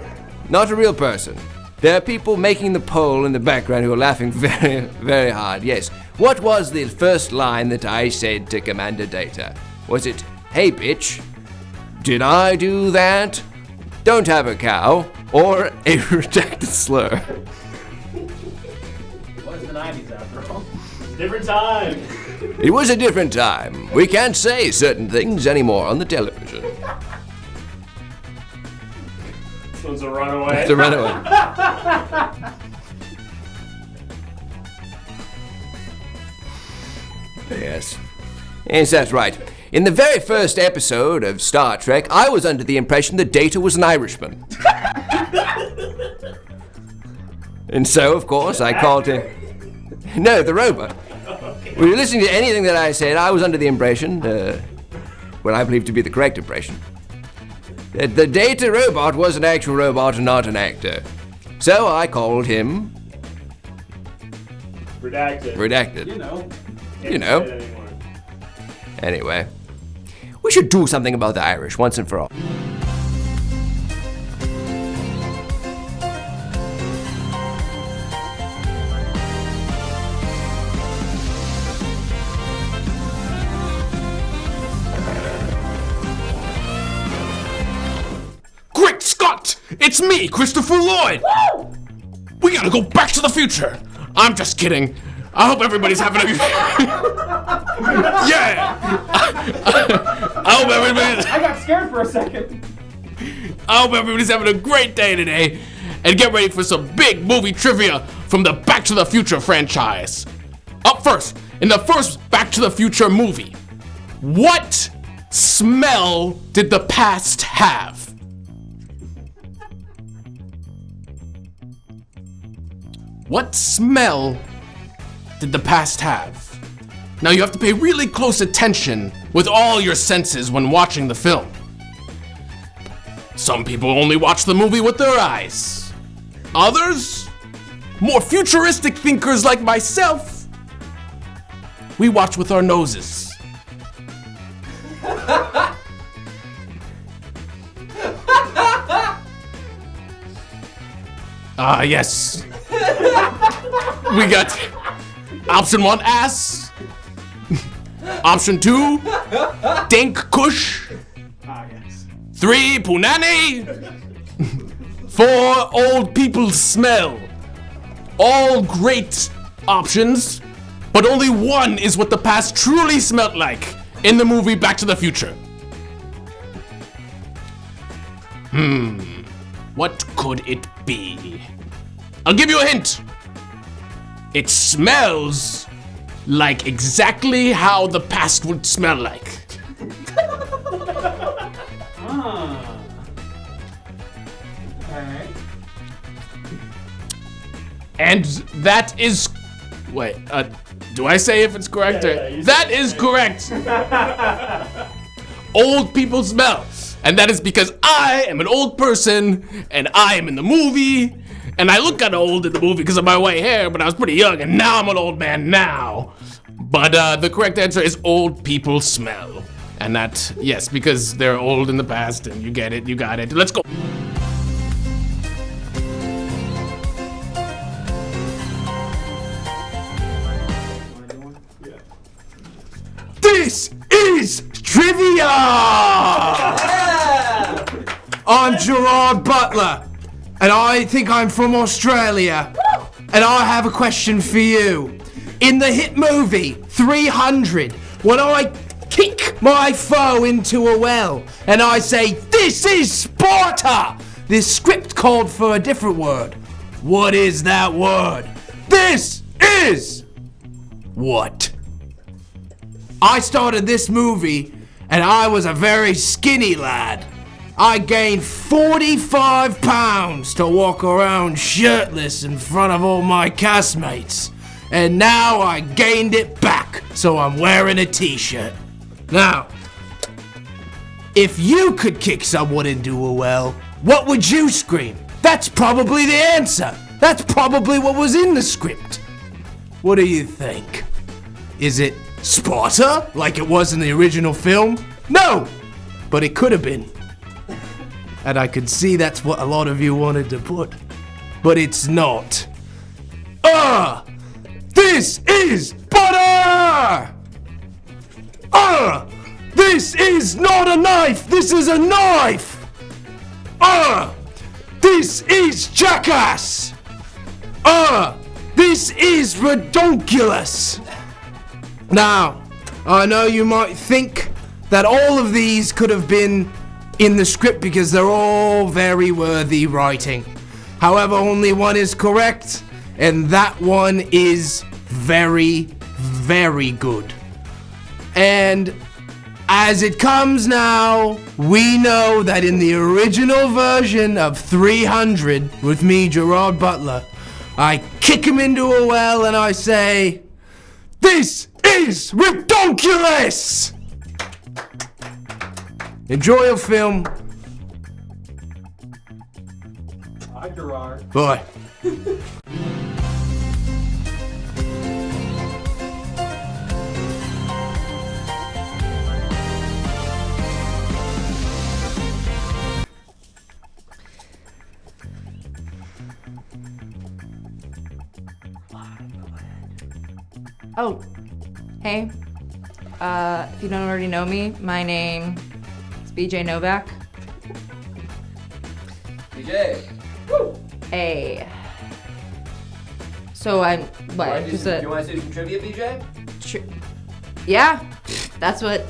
Not a real person. There are people making the poll in the background who are laughing very, very hard. Yes. What was the first line that I said to Commander Data? Was it, "Hey, bitch"? Did I do that? Don't have a cow. Or a redacted slur. It was the 90s after all. It's a different time. It was a different time. We can't say certain things anymore on the television. This one's a runaway. It's a runaway. Yes. Yes, that's right. In the very first episode of Star Trek, I was under the impression that Data was an Irishman. And so, of course, I called him... No, the robot. When you're listening to anything that I said, I was under the impression, what I believe to be the correct impression, that the Data robot was an actual robot and not an actor. So I called him... Redacted. You know. Anyway, we should do something about the Irish once and for all. Great Scott! It's me, Christopher Lloyd! Woo! We gotta go back to the future! I'm just kidding. I hope everybody's having a... Yeah! I hope everybody's... I got scared for a second. I hope everybody's having a great day today. And get ready for some big movie trivia from the Back to the Future franchise. Up first, in the first Back to the Future movie, what smell did the past have? What smell did the past have? Now you have to pay really close attention with all your senses when watching the film. Some people only watch the movie with their eyes. Others, more futuristic thinkers like myself, we watch with our noses. Yes. We got option 1, ass. Option 2, dank kush. 3, punani. 4, old people smell. All great options, but only one is what the past truly smelled like in the movie Back to the Future. What could it be? I'll give you a hint. It smells like exactly how the past would smell like. Alright. And that is... Wait, do I say if it's correct? Yeah, that is correct. Old people smell. And that is because I am an old person, and I am in the movie, and I look kind of old in the movie because of my white hair, but I was pretty young, and now I'm an old man now. But the correct answer is old people smell. And that, yes, because they're old in the past, and you get it, you got it. Let's go. This is trivia! I'm Gerard Butler, and I think I'm from Australia. And I have a question for you. In the hit movie 300, when I kick my foe into a well and I say, "This is Sparta," this script called for a different word. What is that word? This is what? I started this movie and I was a very skinny lad. I gained 45 pounds to walk around shirtless in front of all my castmates. And now I gained it back, so I'm wearing a t-shirt. Now, if you could kick someone into a well, what would you scream? That's probably the answer. That's probably what was in the script. What do you think? Is it Sparta, like it was in the original film? No, but it could have been. And I could see that's what a lot of you wanted to put. But it's not. This is butter! This is not a knife! This is a knife! This is jackass! This is redonkulous! Now, I know you might think that all of these could have been in the script because they're all very worthy writing. However, only one is correct, and that one is very, very good. And as it comes now, we know that in the original version of 300 with me, Gerard Butler, I kick him into a well and I say, "This is redonkulous!" Enjoy your film. Hi, Gerard. Bye. Oh, hey. If you don't already know me, my name is BJ Novak. BJ. Woo! Hey. So I'm what? Do you want to say some trivia, BJ? Yeah, that's what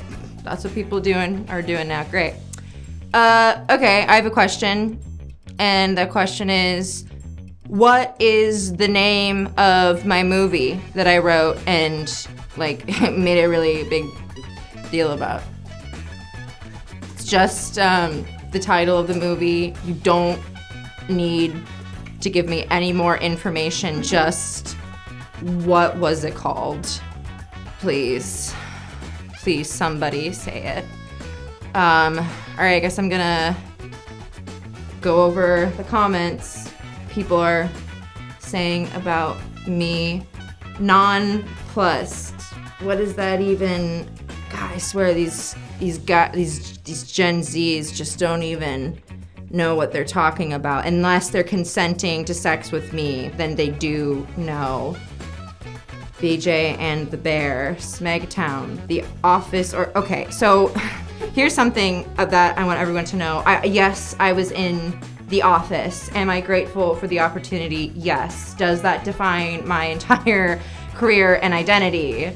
people are doing now. Great. Okay, I have a question, and the question is, what is the name of my movie that I wrote and like made a really big deal about? It's just the title of the movie. You don't need to give me any more information. Just what was it called? Please, somebody say it. All right, I guess I'm gonna go over the comments. People are saying about me. Nonplussed. What is that even? God, I swear these Gen Zs just don't even know what they're talking about. Unless they're consenting to sex with me, then they do know. BJ and the Bear, Smegtown, The Office, okay, so here's something that I want everyone to know. Yes, I was in The Office. Am I grateful for the opportunity? Yes. Does that define my entire career and identity?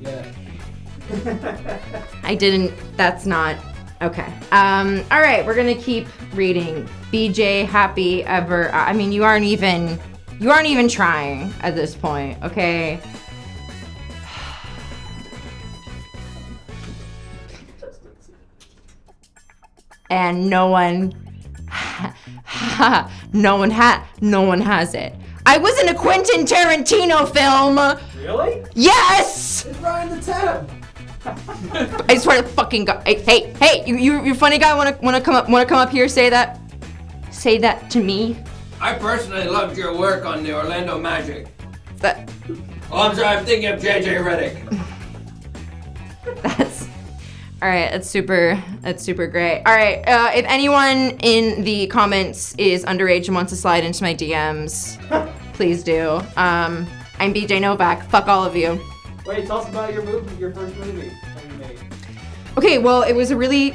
Yeah. I didn't, that's not, okay. All right, we're gonna keep reading. BJ, happy ever, I mean, you aren't even trying at this point, okay? And no one has it. I was in a Quentin Tarantino film. Really? Yes. It's Ryan the Tab. I swear to fucking God. Hey, you funny guy wanna come up here, say that to me? I personally loved your work on the Orlando Magic. That. Oh, I'm sorry, I'm thinking of JJ Redick. All right, that's super great. All right, if anyone in the comments is underage and wants to slide into my DMs, please do. I'm BJ Novak. Fuck all of you. Wait, tell us about your first movie that you made. Okay, well, it was a really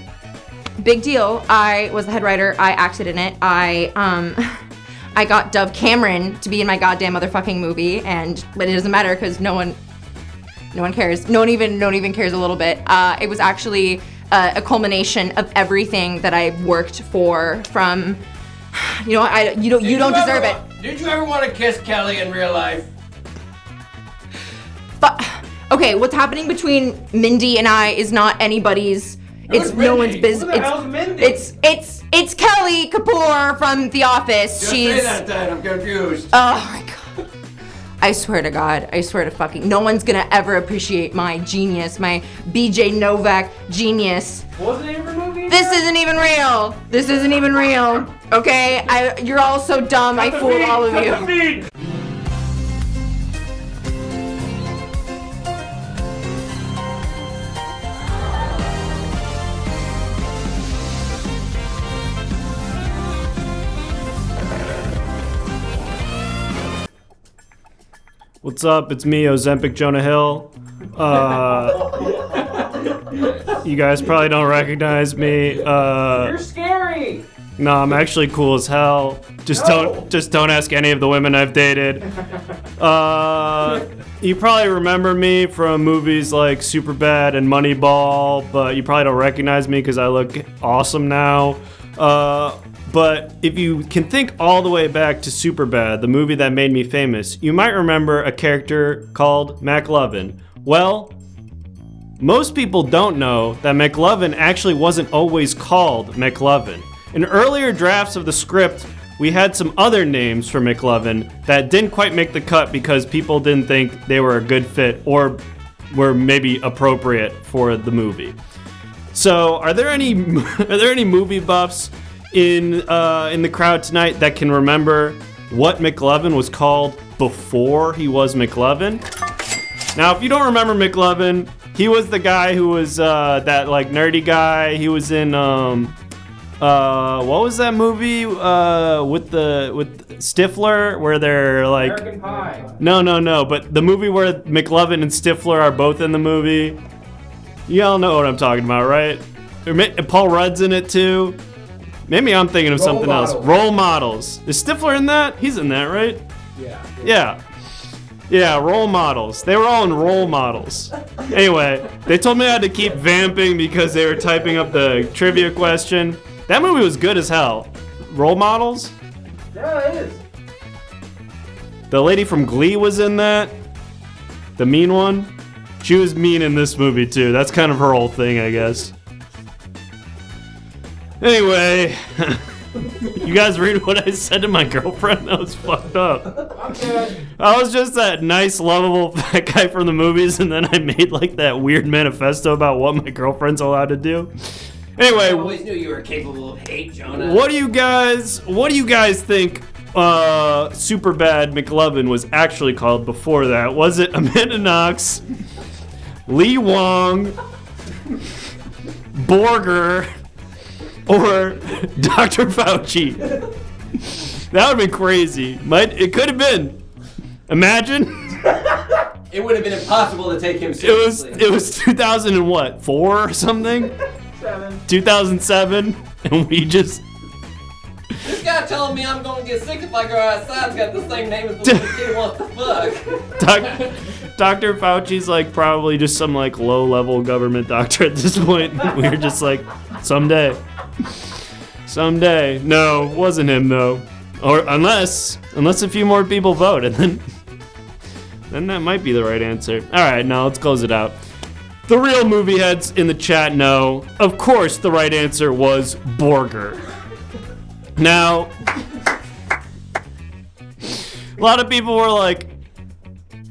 big deal. I was the head writer. I acted in it. I got Dove Cameron to be in my goddamn motherfucking movie, but it doesn't matter because no one cares. No one even cares a little bit. It was actually a culmination of everything that I worked for. From, you don't deserve it. Did you ever want to kiss Kelly in real life? Okay, what's happening between Mindy and I is not anybody's. It's no one's business. Who the hell's Mindy? It's Kelly Kapoor from The Office. Just say that then, I'm confused. Oh my God. I swear to God, I swear to fucking, no one's gonna ever appreciate my genius, my BJ Novak genius. What was the name of the movie? This isn't even real. This isn't even real. Okay? You're all so dumb. I fooled all of you. What's up? It's me, Ozempic Jonah Hill. You guys probably don't recognize me. You're scary. No, I'm actually cool as hell. Just don't ask any of the women I've dated. You probably remember me from movies like Superbad and Moneyball, but you probably don't recognize me because I look awesome now. But if you can think all the way back to Superbad, the movie that made me famous, you might remember a character called McLovin. Well, most people don't know that McLovin actually wasn't always called McLovin. In earlier drafts of the script, we had some other names for McLovin that didn't quite make the cut because people didn't think they were a good fit or were maybe appropriate for the movie. So, are there any movie buffs in the crowd tonight that can remember what McLovin was called before he was McLovin? Now, if you don't remember McLovin, he was the guy who was that like nerdy guy. He was in what was that movie with Stifler where they're like American Pie. No, but the movie where McLovin and Stifler are both in the movie. You all know what I'm talking about, right? Paul Rudd's in it too. Maybe I'm thinking of something else. Role Models. Is Stifler in that? He's in that, right? Yeah, Role Models. They were all in Role Models. Anyway, they told me I had to keep vamping because they were typing up the trivia question. That movie was good as hell. Role Models? Yeah, it is. The lady from Glee was in that. The mean one. She was mean in this movie too. That's kind of her whole thing, I guess. Anyway, you guys read what I said to my girlfriend? That was fucked up. I'm good. I was just that nice, lovable fat guy from the movies, and then I made like that weird manifesto about what my girlfriend's allowed to do. Anyway, I always knew you were capable of hate, Jonah. what do you guys think Superbad McLovin was actually called before that? Was it Amanda Knox, Lee Wong, Borger, or Dr. Fauci? That would have been crazy. It could have been. Imagine. It would have been impossible to take him seriously. It was 2004 or something? 2007, and we just... This guy telling me I'm gonna get sick if I go outside's got the same name as the little kid wants to fuck. Dr. Fauci's like probably just some like low-level government doctor at this point. We were just like, someday. No, wasn't him though. Or unless a few more people vote, and then that might be the right answer. All right, now let's close it out. The real movie heads in the chat know, of course, the right answer was Borger. Now, a lot of people were like,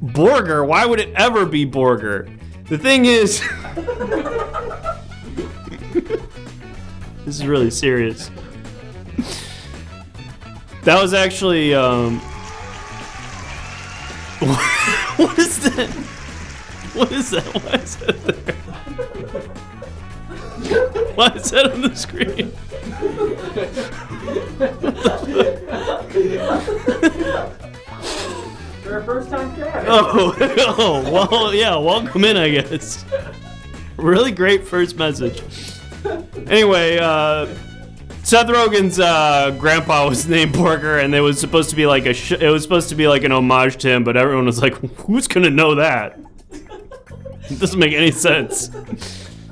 Borger? Why would it ever be Borger? The thing is, this is really serious. That was actually, what is that? What is that? Why is that there? Why is that on the screen? For a first time fan. Oh, well, yeah, welcome in, I guess. Really great first message. Anyway, Seth Rogen's grandpa was named Borger, and it was supposed to be like it was supposed to be like an homage to him, but everyone was like, "Who's gonna know that? It doesn't make any sense."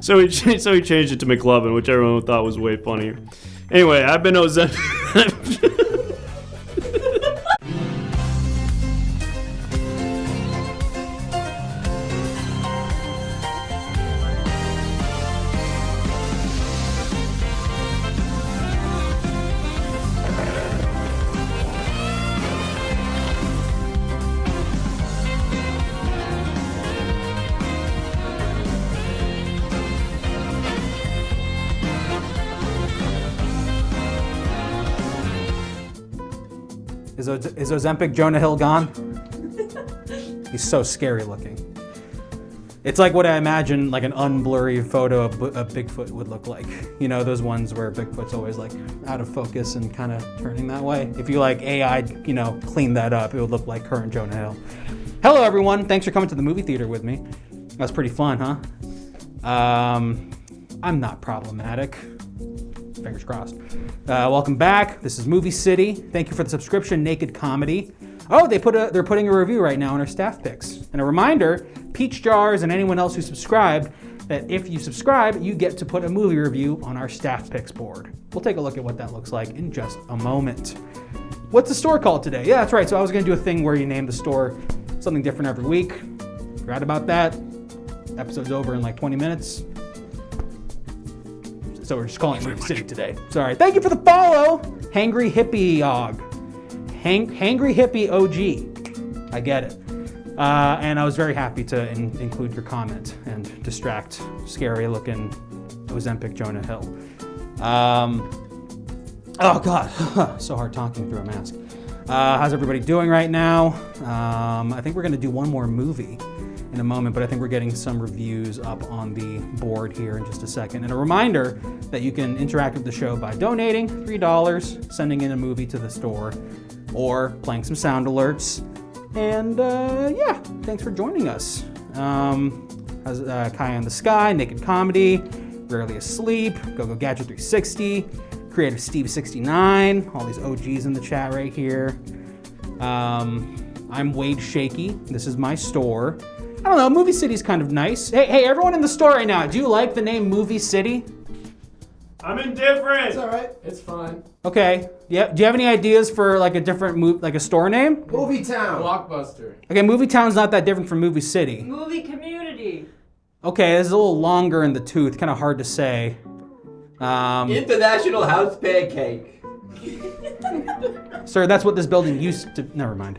So he changed it to McLovin, which everyone thought was way funnier. Anyway, I've been Ozempic. Is Ozempic Jonah Hill gone? He's so scary looking. It's like what I imagine like an unblurry photo of Bigfoot would look like. You know, those ones where Bigfoot's always like out of focus and kind of turning that way. If you like AI'd, you know, clean that up, it would look like current Jonah Hill. Hello everyone, thanks for coming to the movie theater with me. That's pretty fun, huh? I'm not problematic. Fingers crossed. Welcome back. This is Movie City. Thank you for the subscription, Naked Comedy. Oh, they're putting a review right now on our staff picks. And a reminder, Peach Jars and anyone else who subscribed, that if you subscribe, you get to put a movie review on our staff picks board. We'll take a look at what that looks like in just a moment. What's the store called today? Yeah, that's right. So I was going to do a thing where you name the store something different every week. Forgot about that. Episode's over in like 20 minutes. So we're just calling it Movie City today. Sorry. Thank you for the follow, Hangry Hippie Og. Hangry Hippie OG. I get it. And I was very happy to include your comment and distract scary looking Ozempic Jonah Hill. Oh God, so hard talking through a mask. How's everybody doing right now? I think we're gonna do one more movie in a moment, but I think we're getting some reviews up on the board here in just a second. And a reminder that you can interact with the show by donating $3, sending in a movie to the store, or playing some sound alerts. And yeah, thanks for joining us. How's Kai in the Sky, Naked Comedy, Rarely Asleep, Go Gadget 360, Creative Steve 69, all these OGs in the chat right here. I'm Wade Shaky. This is my store. I don't know, Movie City's kind of nice. Hey, everyone in the store right now, do you like the name Movie City? I'm indifferent. It's all right. It's fine. Okay. Yeah. Do you have any ideas for like a different like a store name? Movie Town. Blockbuster. Okay, Movie Town's not that different from Movie City. Movie Community. Okay, it's a little longer in the tooth, kind of hard to say. International House Pancake. Sir, that's what this building used to. Never mind.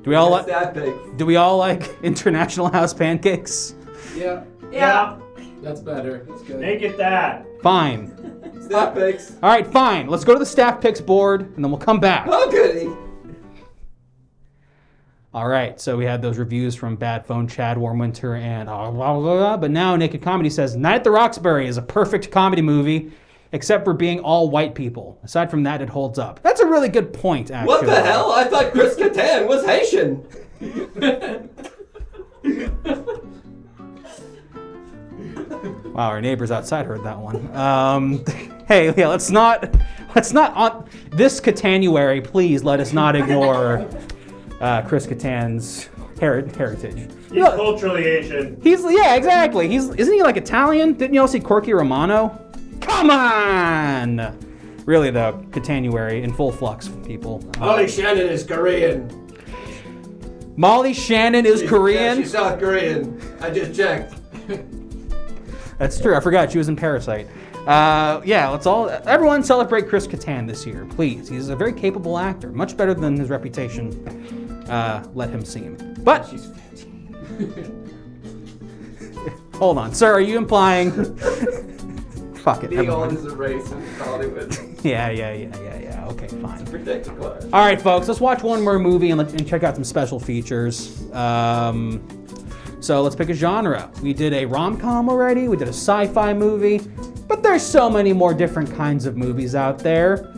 Do we all like International House Pancakes? Yeah. Yeah. That's better. That's good. Make it that. Fine. Staff picks. All right, fine. Let's go to the staff picks board, and then we'll come back. Oh, goody. All right, so we had those reviews from Bad Phone, Chad, Warm Winter, and blah, blah, blah, but now Naked Comedy says, Night at the Roxbury is a perfect comedy movie, except for being all white people. Aside from that, it holds up. That's a really good point, actually. What the hell? I thought Chris Kattan was Haitian. Wow, our neighbors outside heard that one. Hey, yeah, let's not on this Catanuary, please let us not ignore Chris Kattan's heritage. He's culturally Asian. Yeah, exactly. Isn't he like Italian? Didn't you all see Corky Romano? Come on! Really though, Catanuary in full flux, people. Molly Shannon is Korean. Molly Shannon is Korean? Yeah, she's South Korean. I just checked. That's true. I forgot she was in Parasite. Yeah, everyone celebrate Chris Kattan this year, please. He's a very capable actor, much better than his reputation let him seem. But she's 15. Hold on, sir. Are you implying? Fuck it. Being old is a race in Hollywood. Yeah. Okay, fine. It's a protected class. All right, folks. Let's watch one more movie and check out some special features. So let's pick a genre. We did a rom-com already. We did a sci-fi movie. But there's so many more different kinds of movies out there.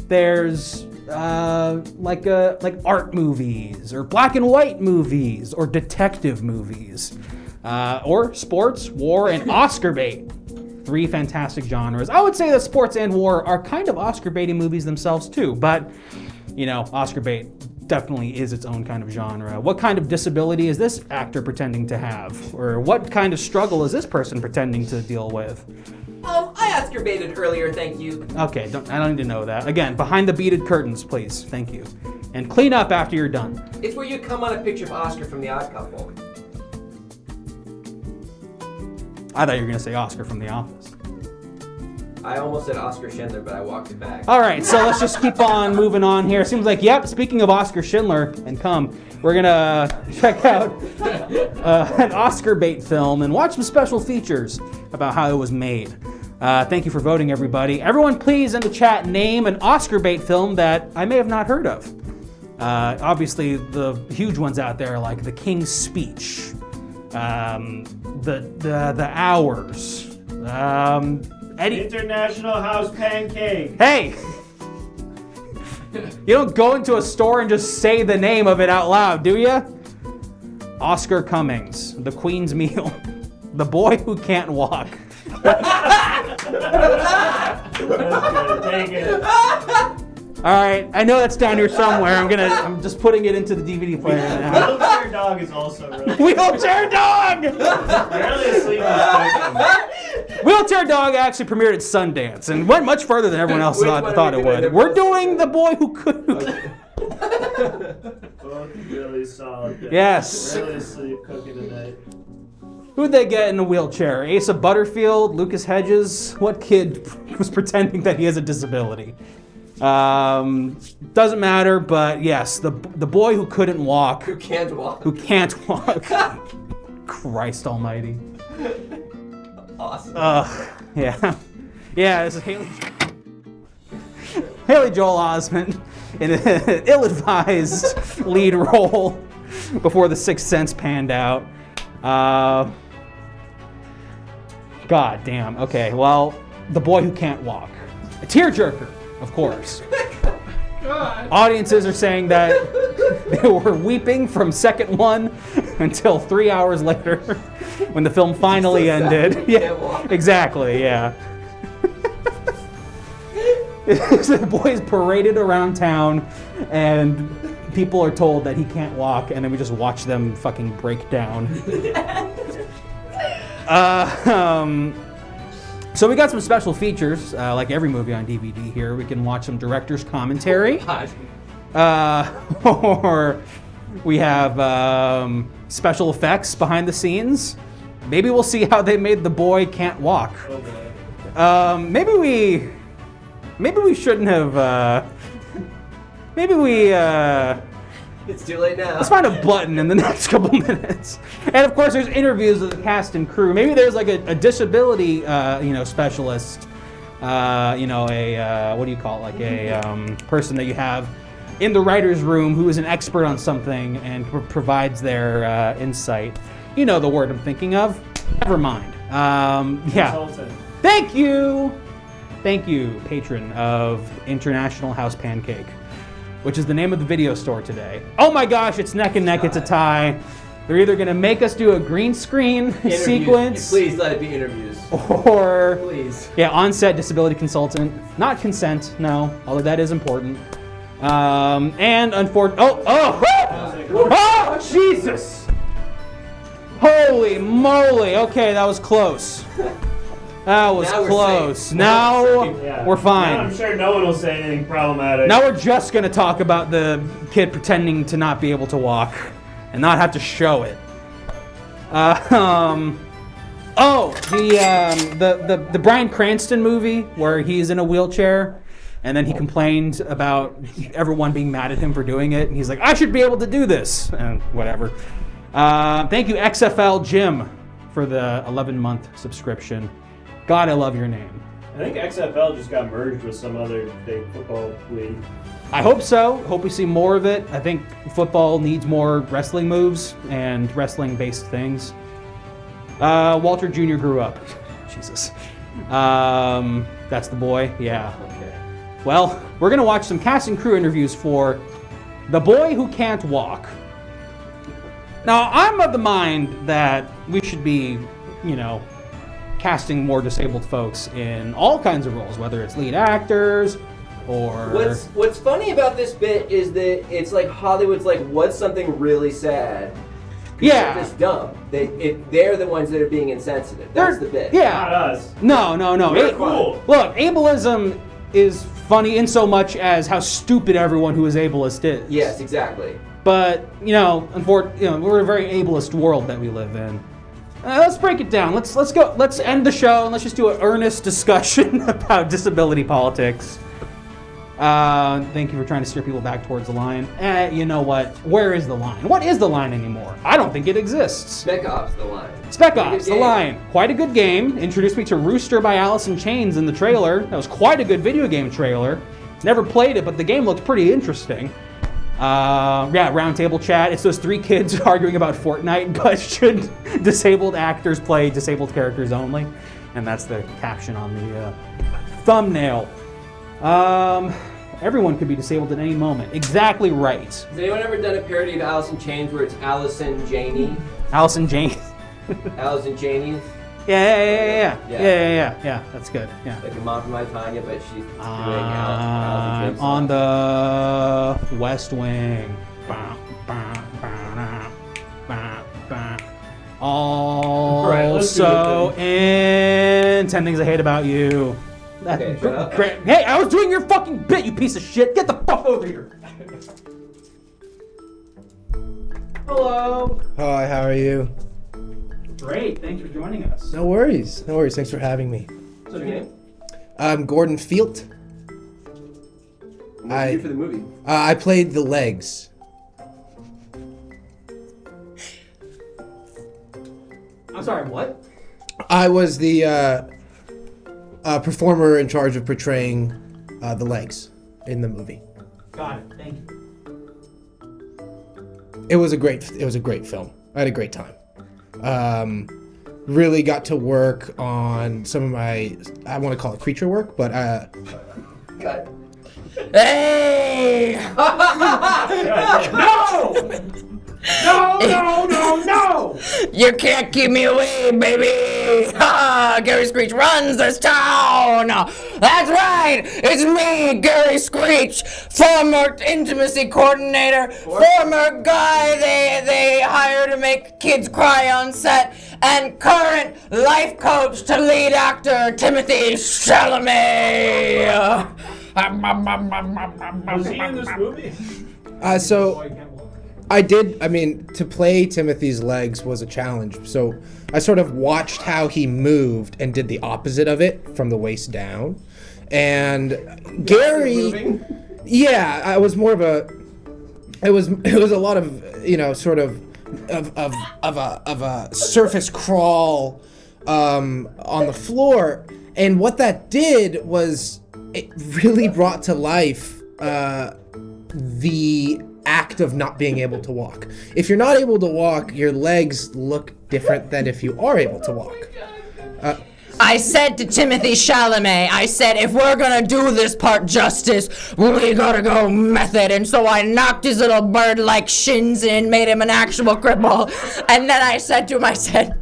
There's like art movies, or black and white movies, or detective movies, or sports, war, and Oscar bait. 3 fantastic genres. I would say that sports and war are kind of Oscar baiting movies themselves too, but you know, Oscar bait definitely is its own kind of genre. What kind of disability is this actor pretending to have? Or what kind of struggle is this person pretending to deal with? I Oscar baited earlier, thank you. Okay, I don't need to know that. Again, behind the beaded curtains, please. Thank you. And clean up after you're done. It's where you come on a picture of Oscar from The Odd Couple. I thought you were going to say Oscar from The Office. I almost said Oscar Schindler, but I walked it back. All right, so let's just keep on moving on here. Seems like, yep, speaking of Oscar Schindler, we're going to check out an Oscar bait film and watch some special features about how it was made. Thank you for voting, everybody. Everyone, please, in the chat, name an Oscar bait film that I may have not heard of. Obviously, the huge ones out there like The King's Speech, the Hours, International House Pancake. Hey! You don't go into a store and just say the name of it out loud, do you? Oscar Cummings, The Queen's Meal, The Boy Who Can't Walk. That's good. Take it. All right, I know that's down here somewhere. I'm just putting it into the DVD player now. Wheelchair Dog is also really good. Wheelchair Dog! Barely asleep. Wheelchair Dog actually premiered at Sundance and went much further than everyone else thought it would. We're doing The Boy Who Couldn't. Both really solid. Yes. Barely asleep cooking tonight. Who'd they get in a wheelchair? Asa Butterfield, Lucas Hedges? What kid was pretending that he has a disability? Doesn't matter, but yes, the boy who couldn't walk. Who can't walk. Who can't walk. Christ almighty. Awesome. Yeah. Yeah, this is Haley Joel Osment in an ill-advised lead role before The Sixth Sense panned out. God damn. Okay, well, The Boy Who Can't Walk. A tearjerker, of course. God. Audiences are saying that they were weeping from second one until 3 hours later when the film finally ended. Yeah, exactly, yeah. The boy's paraded around town and people are told that he can't walk, and then we just watch them fucking break down. So we got some special features, like every movie on DVD here. We can watch some director's commentary. Or we have special effects behind the scenes. Maybe we'll see how they made The Boy Can't Walk. Maybe we shouldn't have, It's too late now. let's find a button in the next couple minutes. And of course, there's interviews with the cast and crew. Maybe there's like a disability, specialist. What do you call it? Like a person that you have in the writer's room who is an expert on something and provides their insight. You know the word I'm thinking of. Never mind. Yeah. Consultant. Thank you, patron of International House Pancake, which is the name of the video store today. Oh my gosh, it's neck and neck, it's a tie. They're either gonna make us do a green screen sequence. Please let it be interviews. Or, Please. yeah, on-set disability consultant. Not consent, no, although that is important. And unfortunately, oh, Jesus! Holy moly, okay, that was close. That was close. Now we're fine. Now I'm sure no one will say anything problematic. Now we're just gonna talk about the kid pretending to not be able to walk and not have to show it. The Bryan Cranston movie where he's in a wheelchair and then he complained about everyone being mad at him for doing it, and he's like, I should be able to do this, and whatever. Thank you, XFL Jim, for the 11-month subscription. God, I love your name. I think XFL just got merged with some other big football league. I hope so. Hope we see more of it. I think football needs more wrestling moves and wrestling-based things. Walter Jr. grew up. Jesus. That's the boy? Yeah. Okay. Well, we're going to watch some cast and crew interviews for The Boy Who Can't Walk. Now, I'm of the mind that we should be, casting more disabled folks in all kinds of roles, whether it's lead actors or... What's funny about this bit is that it's like Hollywood's like, what's something really sad? Yeah. It's dumb. They're the ones that are being insensitive. That's the bit. Yeah. Not us. No. We're cool. Look, ableism is funny in so much as how stupid everyone who is ableist is. Yes, exactly. But, unfortunately, we're a very ableist world that we live in. Let's break it down. Let's go. Let's end the show and let's just do an earnest discussion about disability politics. Thank you for trying to steer people back towards the line. You know what? Where is the line? What is the line anymore? I don't think it exists. Spec Ops, the line. Spec Ops, the line. Quite a good game. Introduced me to Rooster by Alice in Chains in the trailer. That was quite a good video game trailer. Never played it, but the game looked pretty interesting. Yeah, roundtable chat. It's those 3 kids arguing about Fortnite, but should disabled actors play disabled characters only? And that's the caption on the thumbnail. Everyone could be disabled at any moment. Exactly right. Has anyone ever done a parody of Alice in Chains where it's Allison Janie? Allison Janie. Allison Janie? Yeah. That's good. Yeah. Like your mom from My Tanya, but she's doing Allison on the West Wing. Also in 10 Things I Hate About You. Okay, shut up. Hey, I was doing your fucking bit, you piece of shit. Get the fuck over here. Hello. Hi, how are you? Great, thanks for joining us. No worries. Thanks for having me. What's your name? I'm Gordon Field. What did you do for the movie? I played the legs. I'm sorry, what? I was the performer in charge of portraying the legs in the movie. Got it, thank you. It was a great film. I had a great time. Really got to work on some of my, I want to call it creature work, but Got it. Hey! No! You can't keep me away, baby! Gary Screech runs this town! That's right! It's me, Gary Screech, former intimacy coordinator, former guy they hire to make kids cry on set, and current life coach to lead actor Timothy Chalamet! Was he in this movie? To play Timothy's legs was a challenge. So I sort of watched how he moved and did the opposite of it from the waist down. And Gary, yeah, I was more of a, it was a lot of, sort of a surface crawl on the floor. And what that did was it really brought to life the act of not being able to walk. If you're not able to walk, your legs look different than if you are able to walk. I said to Timothy Chalamet, I said, if we're gonna do this part justice, we gotta go method. And so I knocked his little bird-like shins in, made him an actual cripple. And then I said to him, I said,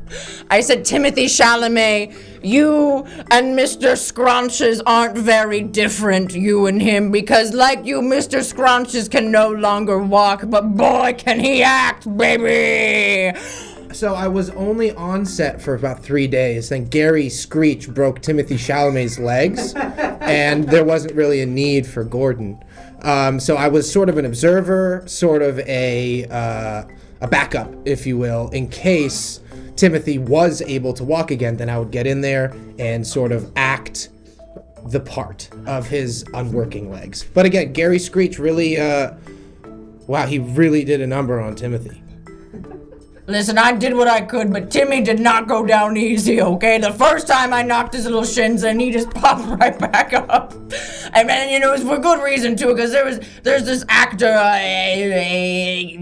Timothy Chalamet, you and Mr. Scrunches aren't very different, you and him, because like you, Mr. Scrunches can no longer walk, but boy, can he act, baby! So I was only on set for about 3 days. Then Gary Screech broke Timothy Chalamet's legs, and there wasn't really a need for Gordon. So I was sort of an observer, sort of a backup, if you will, in case Timothy was able to walk again. Then I would get in there and sort of act the part of his unworking legs. But again, Gary Screech really, he really did a number on Timothy. Listen, I did what I could, but Timmy did not go down easy, okay? The first time I knocked his little shins in, he just popped right back up. And man, it was for good reason, too, because there's this actor,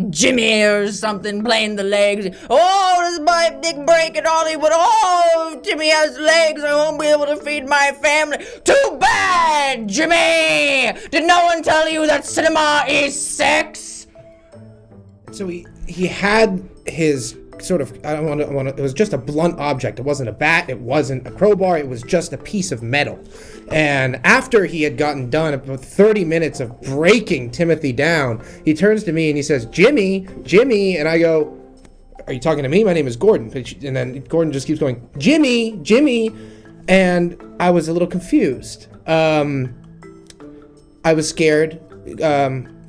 Jimmy or something, playing the legs. Oh, this is my big break in Hollywood. Oh, Timmy has legs. I won't be able to feed my family. Too bad, Jimmy! Did no one tell you that cinema is sex? So he had his sort of, it was just a blunt object. It wasn't a bat, it wasn't a crowbar, it was just a piece of metal. And after he had gotten done about 30 minutes of breaking Timothy down, he turns to me and he says, Jimmy, and I go, are you talking to me? My name is Gordon. And then Gordon just keeps going, Jimmy, and I was a little confused. I was scared.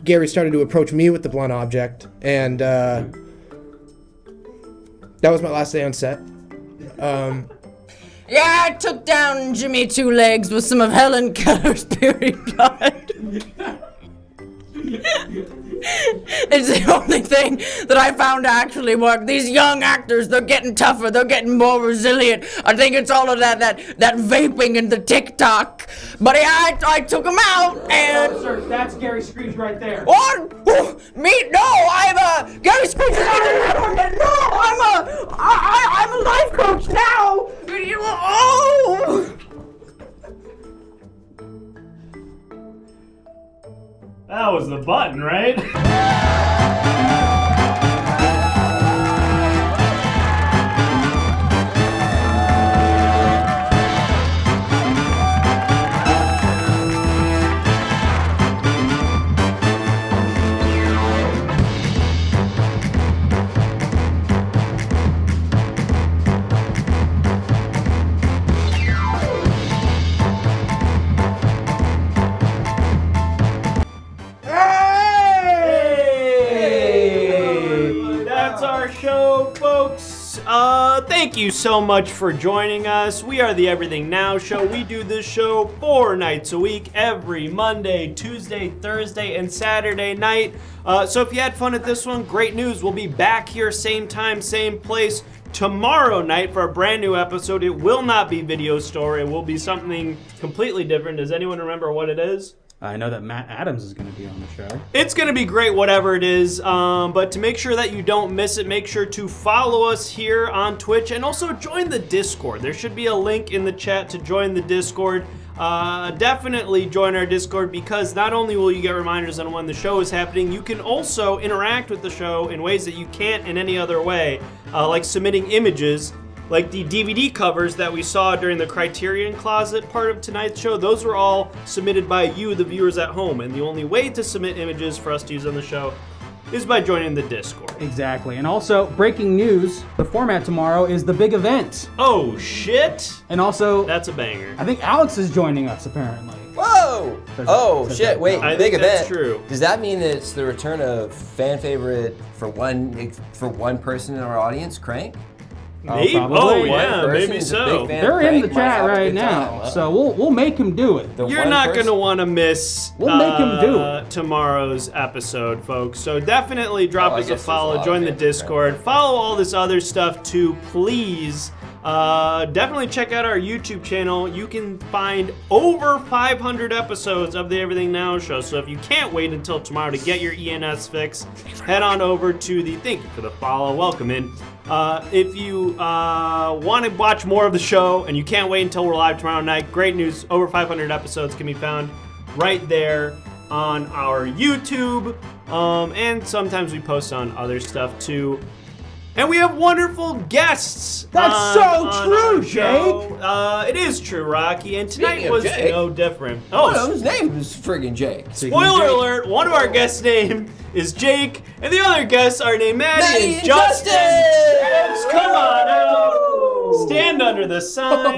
Gary started to approach me with the blunt object, and that was my last day on set. Yeah, I took down Jimmy Two Legs with some of Helen Keller's period blood. It's the only thing that I found to actually work. These young actors, they're getting tougher, they're getting more resilient. I think it's all of that vaping and the TikTok. But I took them out and... Sir, that's Gary Screech right there. What? Me? No, I'm a... Gary Screech is no, I'm a life coach now. Oh! That was the button, right? Thank you so much for joining us. We are the Everything Now Show. We do this show 4 nights a week, every Monday, Tuesday, Thursday, and Saturday night. So if you had fun at this one, great news. We'll be back here same time, same place tomorrow night for a brand new episode. It will not be Video Store. It will be something completely different. Does anyone remember what it is? I know that Matt Adams is going to be on the show. It's going to be great, whatever it is. But to make sure that you don't miss it, make sure to follow us here on Twitch and also join the Discord. There should be a link in the chat to join the Discord. Definitely join our Discord because not only will you get reminders on when the show is happening, you can also interact with the show in ways that you can't in any other way, like submitting images. Like the DVD covers that we saw during the Criterion Closet part of tonight's show, those were all submitted by you, the viewers at home. And the only way to submit images for us to use on the show is by joining the Discord. Exactly. And also, breaking news, the format tomorrow is the big event. Oh, shit. And also... That's a banger. I think Alex is joining us, apparently. Whoa! Oh, shit, wait, I big think that's event. true. Does that mean that it's the return of fan favorite for one person in our audience, Crank? Maybe. Oh, yeah, maybe so. They're in the chat right now, so we'll make him do it. You're not going to want to miss We'll make him do it. Tomorrow's episode, folks. So definitely drop us a follow, join the Discord, follow all this other stuff too, please. Definitely check out our YouTube channel. You can find over 500 episodes of the Everything Now Show. So if you can't wait until tomorrow to get your ENS fix, head on over to the thank you for the follow, welcome in. If you want to watch more of the show and you can't wait until we're live tomorrow night, great news, over 500 episodes can be found right there on our YouTube. And sometimes we post on other stuff too. And we have wonderful guests. That's so true, Jake. It is true, Rocky. And tonight Speaking of was Jake, no different. One of his name is friggin' Jake. Spoiler alert, one of our guests' name is Jake, and the other guests are named Maddie and Justin. Yes, come on out. Stand under the sign.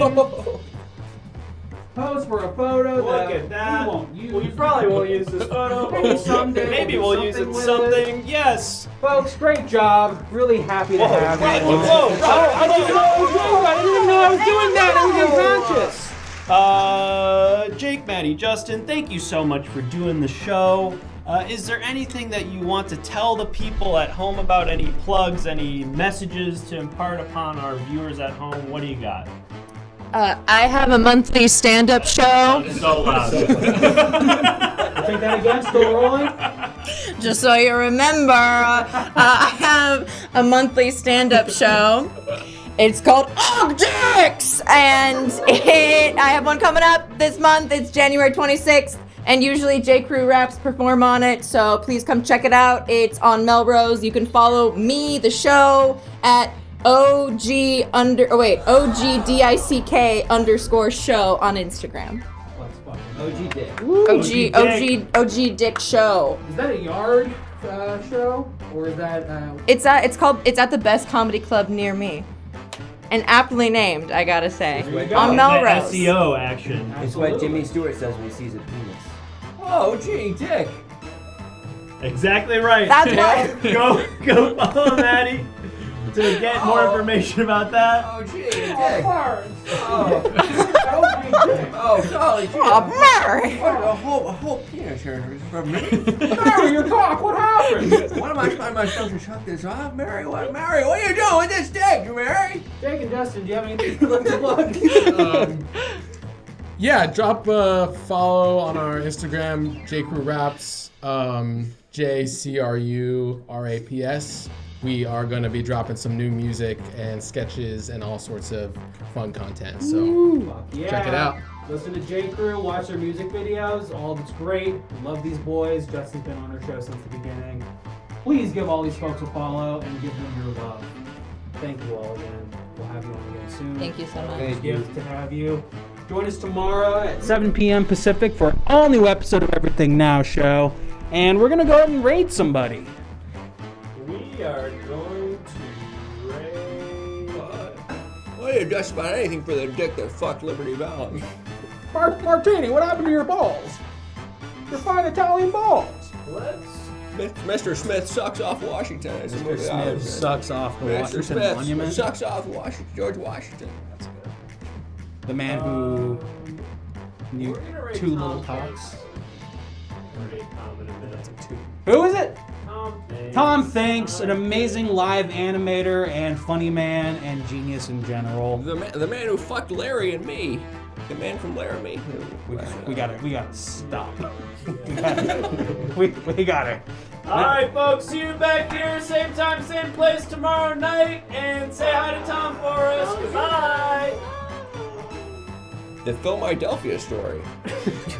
Pose for a photo. Look at that. We won't use. We probably won't use this photo. Maybe someday. Maybe we'll use it something. Yes. Folks, great job. Really happy to have you. Whoa. I didn't know I was doing that. I was unconscious. Jake, Maddie, Justin, thank you so much for doing the show. Is there anything that you want to tell the people at home about? Any plugs, any messages to impart upon our viewers at home? What do you got? I have a monthly stand-up show. So loud. Take that again, still rolling? Just so you remember, I have a monthly stand-up show. It's called Ogden, and I have one coming up this month. It's January 26th, and usually J. Crew Raps perform on it, so please come check it out. It's on Melrose. You can follow me, the show, at OGDICK _ show on Instagram. OG Dick. OG Dick Show. Is that a yard show, or is that? It's at the best comedy club near me, and aptly named, I gotta say, on Melrose. SEO action. It's what Jimmy Stewart says when he sees a penis. Oh, gee, Dick. Exactly right. That's right. Go follow Maddie. to get more information about that. Oh, gee. Oh, golly. Oh, Mary! What a whole penis here from me. Mary, your cock, what happened? What am I trying myself to shut this off? Mary, what are you doing with this dick, Mary? Jake and Justin, do you have anything you'd like to plug? Yeah, drop a follow on our Instagram, JCrewRaps, JCRURAPS. We are going to be dropping some new music and sketches and all sorts of fun content. So check it out. Listen to J. Crew, watch their music videos. All of it's great. Love these boys. Justin's been on our show since the beginning. Please give all these folks a follow and give them your love. Thank you all again. We'll have you on again soon. Thank you so much. It's a gift to have you. Join us tomorrow at 7 p.m. Pacific for an all-new episode of Everything Now Show. And we're going to go ahead and raid somebody. We are going to raid. Well, you just about anything for the dick that fucked Liberty Valance. Martini, what happened to your balls? Your fine Italian balls. Mr. Smith sucks off Washington. Mr. Smith sucks off the Mr. Washington Smith Monument. sucks off George Washington. That's good. The man who knew two little cocks. Who is it? Tom Thanks, an amazing live animator and funny man and genius in general. The man who fucked Larry and me. The man from Laramie. We gotta stop. we gotta. Alright, folks, see you back here, same time, same place tomorrow night. And say hi to Tom for us. Goodbye. The Philadelphia story.